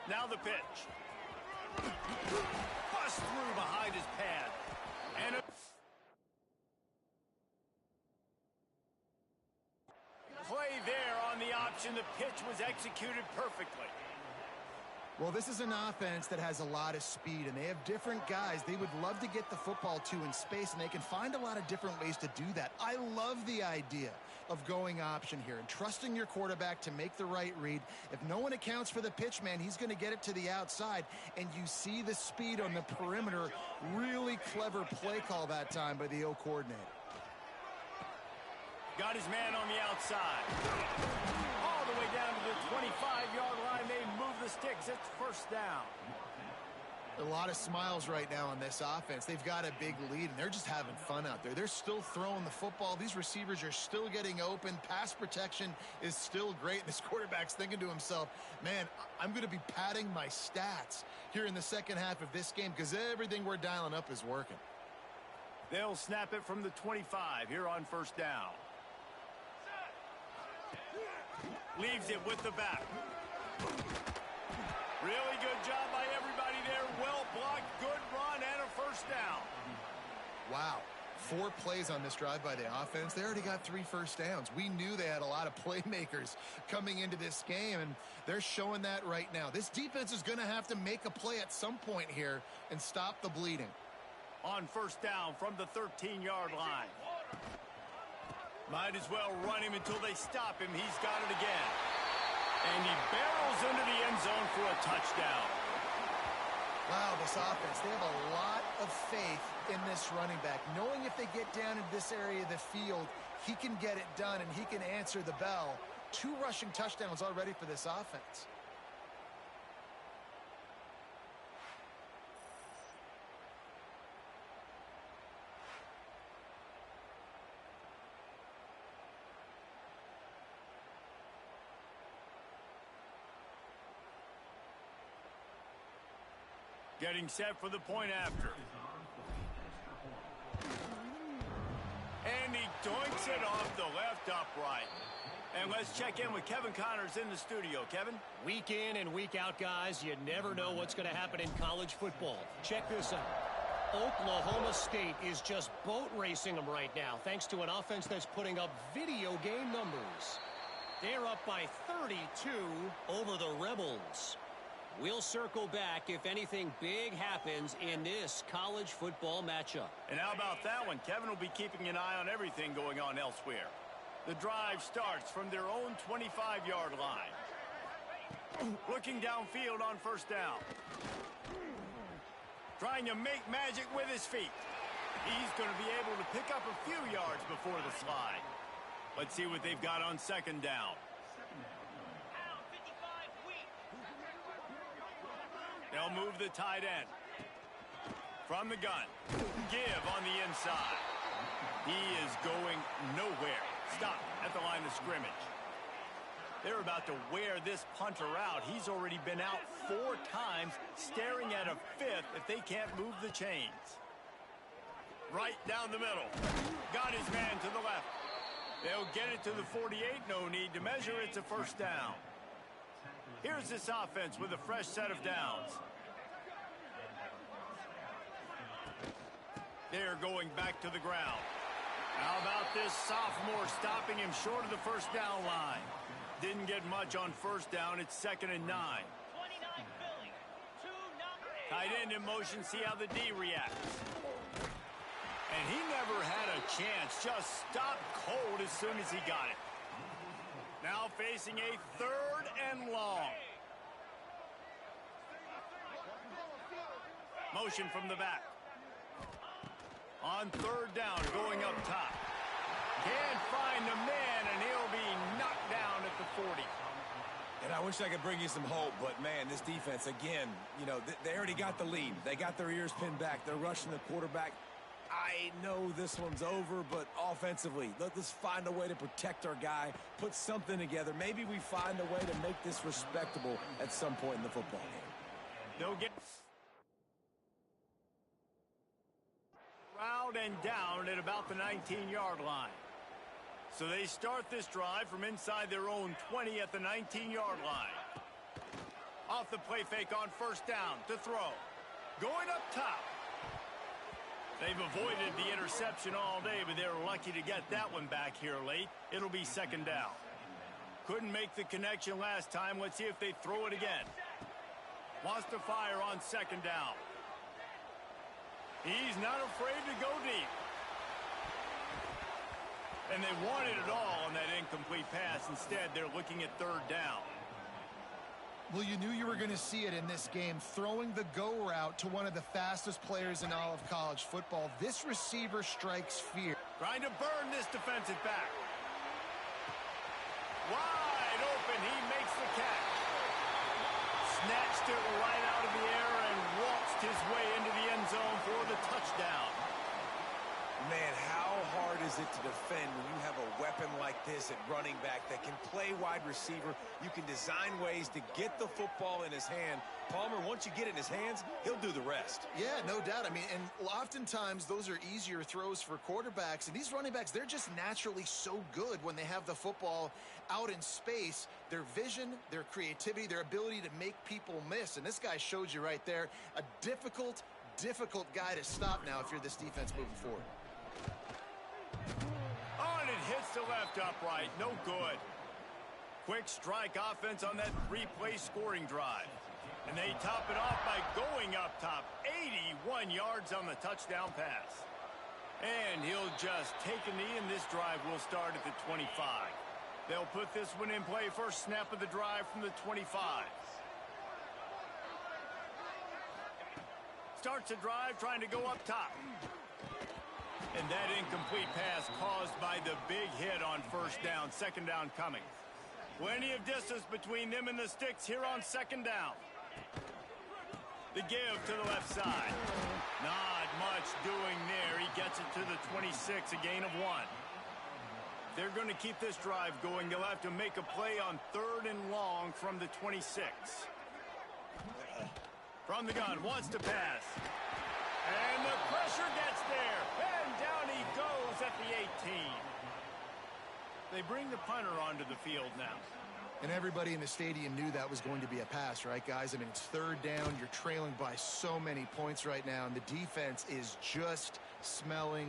Now the pitch. Bust through behind his pad. And a play there on the option. The pitch was executed perfectly. Well, this is an offense that has a lot of speed, and they have different guys they would love to get the football to in space, and they can find a lot of different ways to do that. I love the idea of going option here and trusting your quarterback to make the right read. If no one accounts for the pitch, man, he's going to get it to the outside, and you see the speed on the perimeter. Really clever play call that time by the O coordinator. Got his man on the outside. All the way down to the 25-yard line. They move the sticks. It's first down. A lot of smiles right now on this offense. They've got a big lead, and they're just having fun out there. They're still throwing the football. These receivers are still getting open. Pass protection is still great. This quarterback's thinking to himself, man, I'm going to be padding my stats here in the second half of this game because everything we're dialing up is working. They'll snap it from the 25 here on first down. Leaves it with the back. Really good job by everybody there. Well blocked, good run, and a first down. Wow. 4 plays on this drive by the offense. They already got 3 first downs. We knew they had a lot of playmakers coming into this game, and they're showing that right now. This defense is going to have to make a play at some point here and stop the bleeding. On first down from the 13-yard line. Might as well run him until they stop him. He's got it again. And he barrels into the end zone for a touchdown. Wow, this offense, they have a lot of faith in this running back. Knowing if they get down in this area of the field, he can get it done and he can answer the bell. 2 rushing touchdowns already for this offense. Getting set for the point after. And he doinks it off the left upright. And let's check in with Kevin Connors in the studio. Kevin? Week in and week out, guys, you never know what's going to happen in college football. Check this out. Oklahoma State is just boat racing them right now, thanks to an offense that's putting up video game numbers. They're up by 32 over the Rebels. We'll circle back if anything big happens in this college football matchup. And how about that one? Kevin will be keeping an eye on everything going on elsewhere. The drive starts from their own 25-yard line. Looking downfield on first down. Trying to make magic with his feet. He's going to be able to pick up a few yards before the slide. Let's see what they've got on second down. They'll move the tight end. From the gun. Give on the inside. He is going nowhere. Stop at the line of scrimmage. They're about to wear this punter out. He's already been out 4 times, staring at a 5th if they can't move the chains. Right down the middle. Got his man to the left. They'll get it to the 48. No need to measure. It's a first down. Here's this offense with a fresh set of downs. They're going back to the ground. How about this sophomore stopping him short of the first down line? Didn't get much on first down. It's 2nd and 9. 29 Philly. 2 number 8. Tight end in motion. See how the D reacts. And he never had a chance. Just stopped cold as soon as he got it. now facing a 3rd and long. Motion from the back. On 3rd down, going up top. Can't find the man, and he'll be knocked down at the 40. And I wish I could bring you some hope, but, man, this defense, again, you know, they already got the lead. They got their ears pinned back. They're rushing the quarterback. I know this one's over, but offensively, let's find a way to protect our guy, put something together. Maybe we find a way to make this respectable at some point in the football game. They'll get round and down at about the 19-yard line. So they start this drive from inside their own 20 at the 19-yard line. Off the play fake on 1st down to throw. Going up top. They've avoided the interception all day, but they're lucky to get that one back here late. It'll be 2nd down. Couldn't make the connection last time. Let's see if they throw it again. Wants to fire on 2nd down. He's not afraid to go deep. And they wanted it all on that incomplete pass. Instead, they're looking at 3rd down. Well, you knew you were going to see it in this game, throwing the go route to one of the fastest players in all of college football. This receiver strikes fear. Trying to burn this defensive back. Wide open, he makes the catch. Snatched it right out of the air and waltzed his way into the end zone for the touchdown. Man, how hard is it to defend when you have a weapon like this at running back that can play wide receiver? You can design ways to get the football in his hand. Palmer, once you get it in his hands, he'll do the rest. Yeah, no doubt. I mean, and oftentimes those are easier throws for quarterbacks. And these running backs, they're just naturally so good when they have the football out in space. Their vision, their creativity, their ability to make people miss. And this guy showed you right there, a difficult guy to stop now if you're this defense moving forward. Oh, and it hits the left upright. No good. Quick strike offense on that 3-play scoring drive. And they top it off by going up top. 81 yards on the touchdown pass. And he'll just take a knee, and this drive will start at the 25. They'll put this one in play. First snap of the drive from the 25. Starts the drive trying to go up top. And that incomplete pass caused by the big hit on 1st down. 2nd down coming. Plenty of distance between them and the sticks here on 2nd down. The give to the left side. Not much doing there. He gets it to the 26, a gain of 1. They're going to keep this drive going. They'll have to make a play on 3rd and long from the 26. From the gun, wants to pass. And the pressure gets there. And down he goes at the 18. They bring the punter onto the field now. And everybody in the stadium knew that was going to be a pass, right, guys? I mean, it's 3rd down. You're trailing by so many points right now, and the defense is just smelling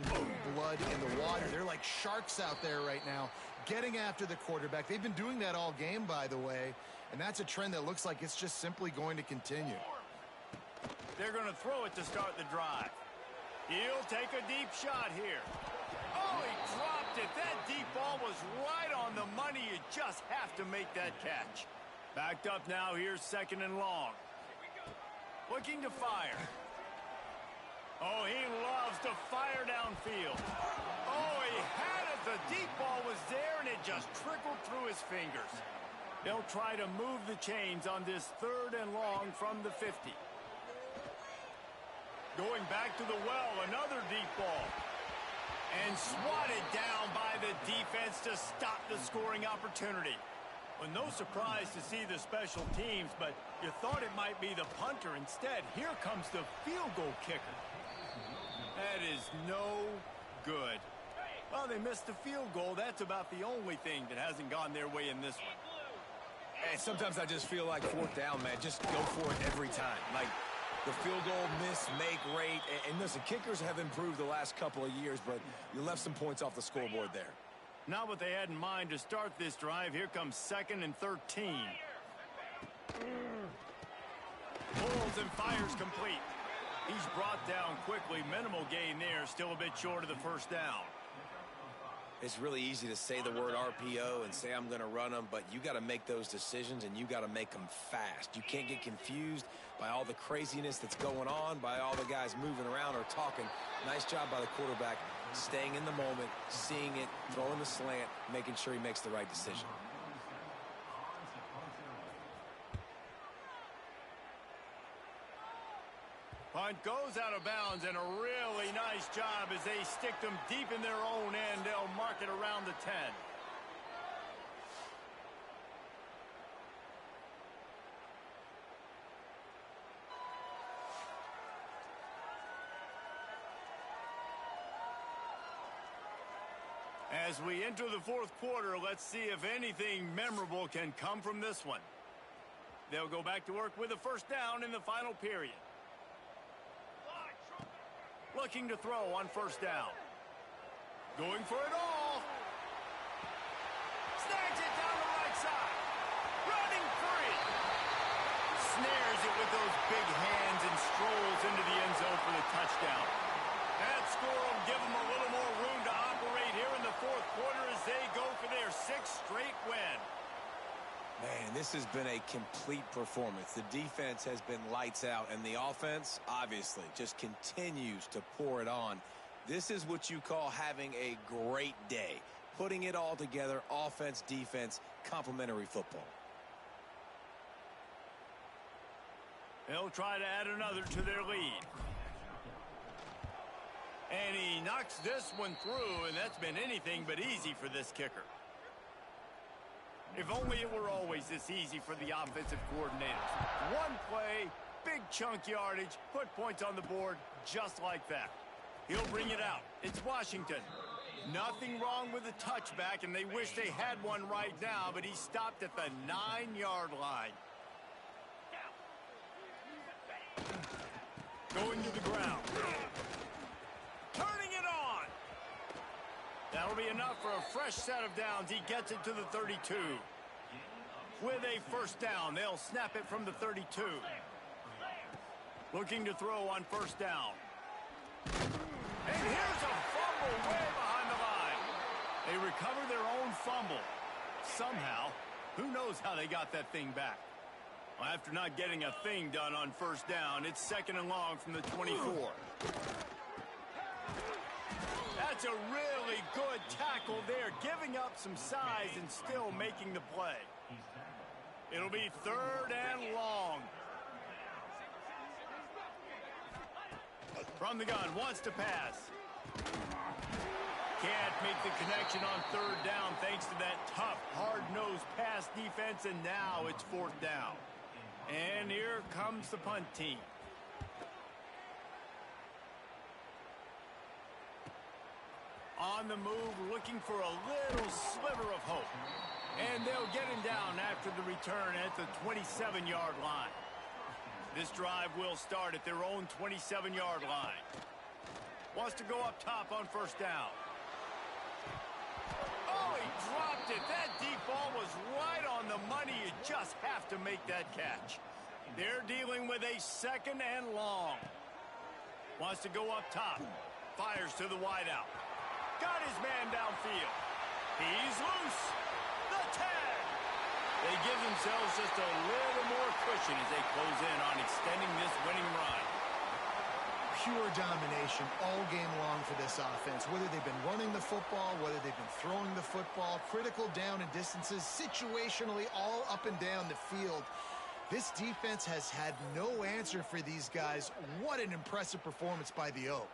blood in the water. They're like sharks out there right now, getting after the quarterback. They've been doing that all game, by the way, and that's a trend that looks like it's just simply going to continue. They're going to throw it to start the drive. He'll take a deep shot here. Oh, he dropped it. That deep ball was right on the money. You just have to make that catch. Backed up now. Here's 2nd and long. Looking to fire. Oh, he loves to fire downfield. Oh, he had it. The deep ball was there, and it just trickled through his fingers. They'll try to move the chains on this 3rd and long from the 50. Going back to the well, another deep ball. And swatted down by the defense to stop the scoring opportunity. Well, no surprise to see the special teams, but you thought it might be the punter. Instead, here comes the field goal kicker. That is no good. Well, they missed the field goal. That's about the only thing that hasn't gone their way in this one. And sometimes I just feel like 4th down, man. Just go for it every time. Like, the field goal miss, make rate. And listen, kickers have improved the last couple of years, but you left some points off the scoreboard there. Not what they had in mind to start this drive. Here comes 2nd and 13. Pulls and fires complete. He's brought down quickly. Minimal gain there. Still a bit short of the 1st down. It's really easy to say the word RPO and say I'm going to run them, but you got to make those decisions and you got to make them fast. You can't get confused by all the craziness that's going on, by all the guys moving around or talking. Nice job by the quarterback, staying in the moment, seeing it, throwing the slant, making sure he makes the right decision. Punt goes out of bounds, and a really nice job as they stick them deep in their own end. They'll mark it around the 10. As we enter the fourth quarter, let's see if anything memorable can come from this one. They'll go back to work with a first down in the final period. Looking to throw on first down. Going for it all. Snags it down the right side. Running free. Snares it with those big hands and strolls into the end zone for the touchdown. That score will give them a little more room to operate here in the fourth quarter as they go for their 6th straight win. Man, this has been a complete performance. The defense has been lights out, and the offense, obviously, just continues to pour it on. This is what you call having a great day. Putting it all together, offense, defense, complementary football. They'll try to add another to their lead. And he knocks this one through, and that's been anything but easy for this kicker. If only it were always this easy for the offensive coordinators. One play, big chunk yardage, put points on the board just like that. He'll bring it out. It's Washington. Nothing wrong with the touchback, and they wish they had one right now, but he stopped at the 9-yard line. Going to the ground. Turning it on. That'll be enough for a fresh set of downs. He gets it to the 32. With a first down, they'll snap it from the 32. Looking to throw on first down. And here's a fumble way behind the line. They recover their own fumble. Somehow, who knows how they got that thing back. Well, after not getting a thing done on first down, it's 2nd and long from the 24. That's a really good tackle there, giving up some size and still making the play. It'll be 3rd and long. From the gun, wants to pass. Can't make the connection on 3rd down thanks to that tough, hard-nosed pass defense, and now it's 4th down. And here comes the punt team. On the move, looking for a little sliver of hope. And they'll get him down after the return at the 27-yard line. This drive will start at their own 27-yard line. Wants to go up top on first down. Oh, he dropped it. That deep ball was right on the money. You just have to make that catch. They're dealing with a 2nd and long. Wants to go up top. Fires to the wideout. Got his man downfield. He's loose. The 10. They give themselves just a little more cushion as they close in on extending this winning run. Pure domination all game long for this offense. Whether they've been running the football, whether they've been throwing the football, critical down and distances, situationally all up and down the field. This defense has had no answer for these guys. What an impressive performance by the O.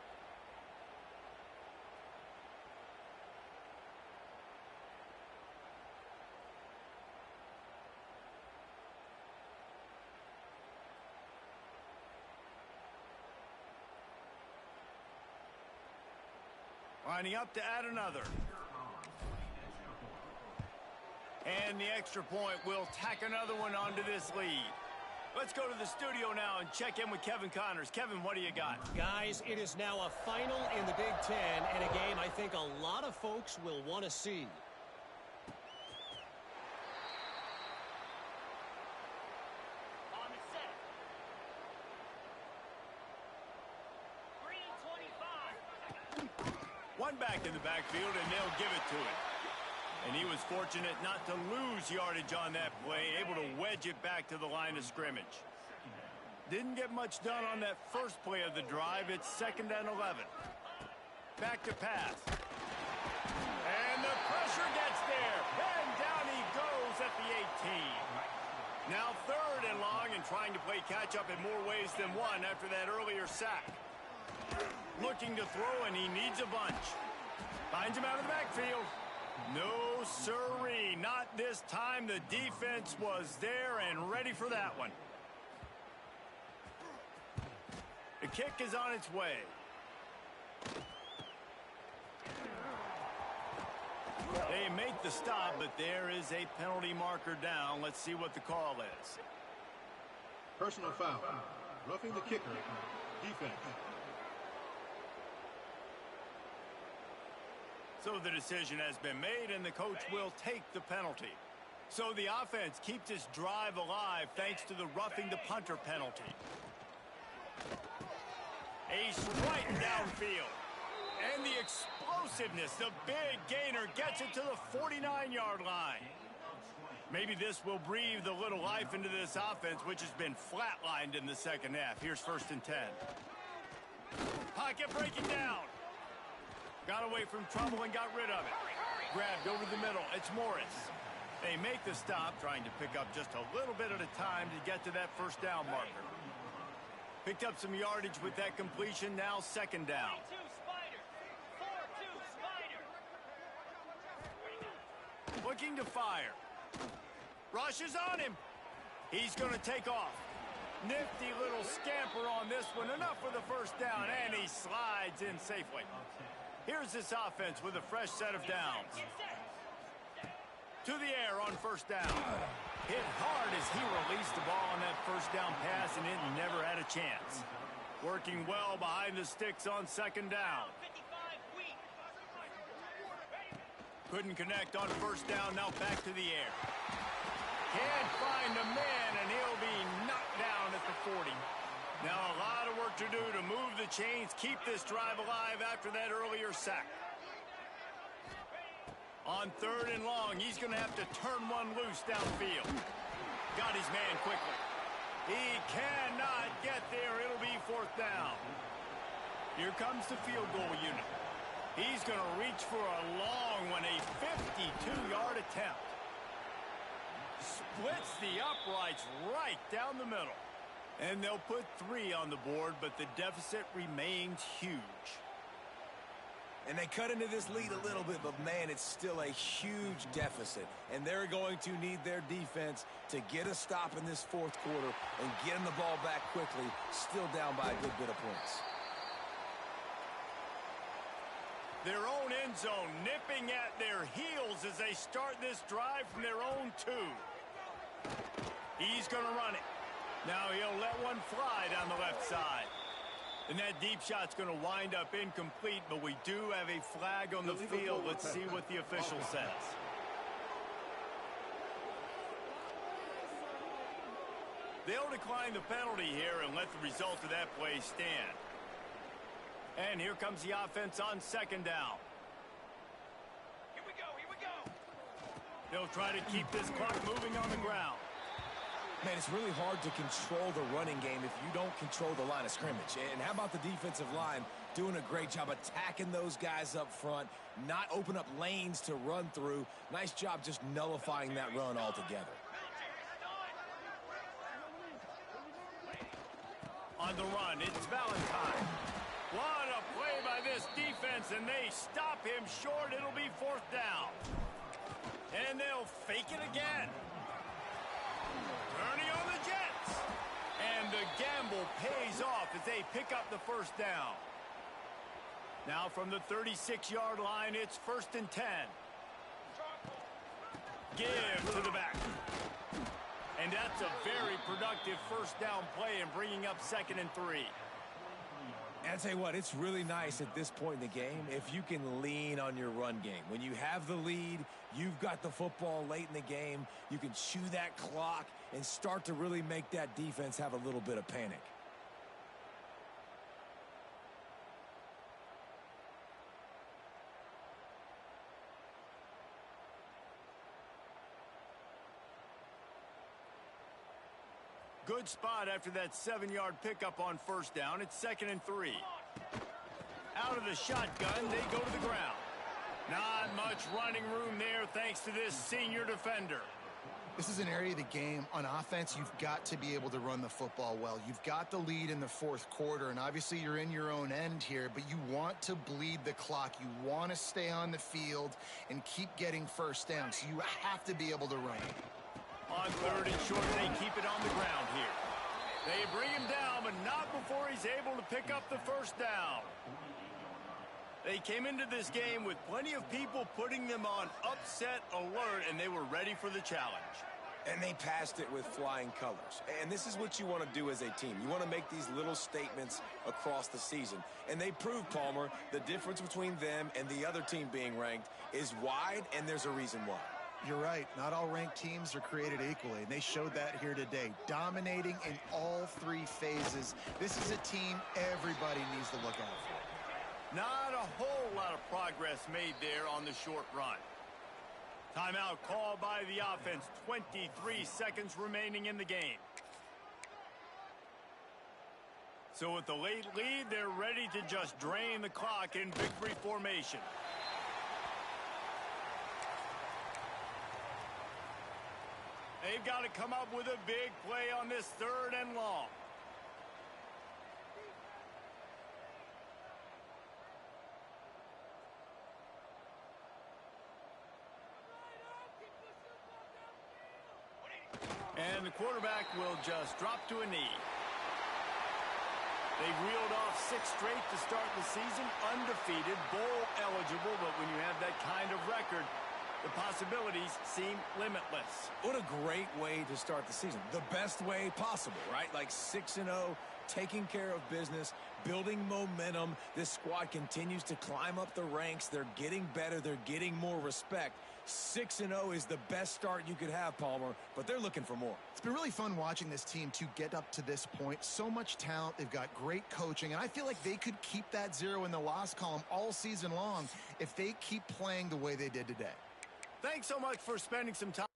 Lining up to add another. And the extra point will tack another one onto this lead. Let's go to the studio now and check in with Kevin Connors. Kevin, what do you got? Guys, it is now a final in the Big Ten, and a game I think a lot of folks will want to see. On the set. 3:25. one back in the backfield, and they'll give it to him. And he was fortunate not to lose yardage on that play, able to wedge it back to the line of scrimmage. Didn't get much done on that first play of the drive. It's 2nd and 11. Back to pass. And the pressure gets there. And down he goes at the 18. Now 3rd and long, and trying to play catch-up in more ways than one after that earlier sack. Looking to throw, and he needs a bunch. Finds him out of the backfield. No, sirree. Not this time. The defense was there and ready for that one. The kick is on its way. They make the stop, but there is a penalty marker down. Let's see what the call is. Personal foul. Roughing the kicker. Defense. So the decision has been made, and the coach will take the penalty. So the offense keeps this drive alive thanks to the roughing the punter penalty. A strike downfield. And the explosiveness, the big gainer gets it to the 49-yard line. Maybe this will breathe a little life into this offense, which has been flatlined in the second half. Here's 1st and 10. Pocket breaking down. Got away from trouble and got rid of it. Grabbed over the middle. It's Morris. They make the stop, trying to pick up just a little bit at a time to get to that 1st down marker. Picked up some yardage with that completion. Now 2nd down. 3-2 Spider. 4-2 Spider. Looking to fire. Rushes on him. He's going to take off. Nifty little scamper on this one. Enough for the 1st down, and he slides in safely. Here's this offense with a fresh set of downs. To the air on 1st down. Hit hard as he released the ball on that 1st down pass, and it never had a chance. Working well behind the sticks on 2nd down. 55 weak. Couldn't connect on 1st down. Now back to the air. Can't find a man, and he'll be knocked down at the 40. Now a lot of work to do to move the chains, keep this drive alive after that earlier sack. On 3rd and long, he's going to have to turn one loose downfield. Got his man quickly. He cannot get there. It'll be 4th down. Here comes the field goal unit. He's going to reach for a long one, a 52-yard attempt. Splits the uprights right down the middle. And they'll put 3 on the board, but the deficit remains huge. And they cut into this lead a little bit, but, man, it's still a huge deficit. And they're going to need their defense to get a stop in this 4th quarter and get them the ball back quickly, still down by a good bit of points. Their own end zone nipping at their heels as they start this drive from their own 2. He's going to run it. Now he'll let one fly down the left side. And that deep shot's going to wind up incomplete, but we do have a flag on the field. Let's see what the official says. They'll decline the penalty here and let the result of that play stand. And here comes the offense on 2nd down. Here we go, here we go. They'll try to keep this clock moving on the ground. Man, it's really hard to control the running game if you don't control the line of scrimmage. And how about the defensive line doing a great job attacking those guys up front, not open up lanes to run through. Nice job just nullifying that run altogether. On the run, it's Valentine. What a play by this defense, and they stop him short. It'll be 4th down. And they'll fake it again. Turning on the Jets. And the gamble pays off as they pick up the 1st down. Now from the 36-yard line, it's 1st and 10. Give to the back. And that's a very productive 1st down play and bringing up 2nd and 3. And I tell you what, it's really nice at this point in the game if you can lean on your run game. When you have the lead, you've got the football late in the game, you can chew that clock and start to really make that defense have a little bit of panic. Good spot after that 7-yard pickup on first down. It's 2nd and 3. Out of the shotgun, they go to the ground. Not much running room there thanks to this senior defender. This is an area of the game on offense you've got to be able to run the football well. You've got the lead in the fourth quarter, and obviously you're in your own end here, but you want to bleed the clock. You want to stay on the field and keep getting first down, so you have to be able to run it. On 3rd and short, they keep it on the ground here. They bring him down, but not before he's able to pick up the first down. They came into this game with plenty of people putting them on upset alert, and they were ready for the challenge. And they passed it with flying colors. And this is what you want to do as a team. You want to make these little statements across the season. And they proved, Palmer, the difference between them and the other team being ranked is wide, and there's a reason why. You're right. Not all ranked teams are created equally, and they showed that here today. Dominating in all 3 phases. This is a team everybody needs to look out for. Not a whole lot of progress made there on the short run. Timeout called by the offense. 23 seconds remaining in the game. So with the late lead, they're ready to just drain the clock in victory formation. They've got to come up with a big play on this 3rd and long. And the quarterback will just drop to a knee. They reeled off 6 straight to start the season, undefeated, bowl eligible, but when you have that kind of record, the possibilities seem limitless. What a great way to start the season. The best way possible, right? Like 6-0, taking care of business, building momentum. This squad continues to climb up the ranks. They're getting better. They're getting more respect. 6-0 is the best start you could have, Palmer, but they're looking for more. It's been really fun watching this team to get up to this point. So much talent. They've got great coaching, and I feel like they could keep that 0 in the loss column all season long if they keep playing the way they did today. Thanks so much for spending some time.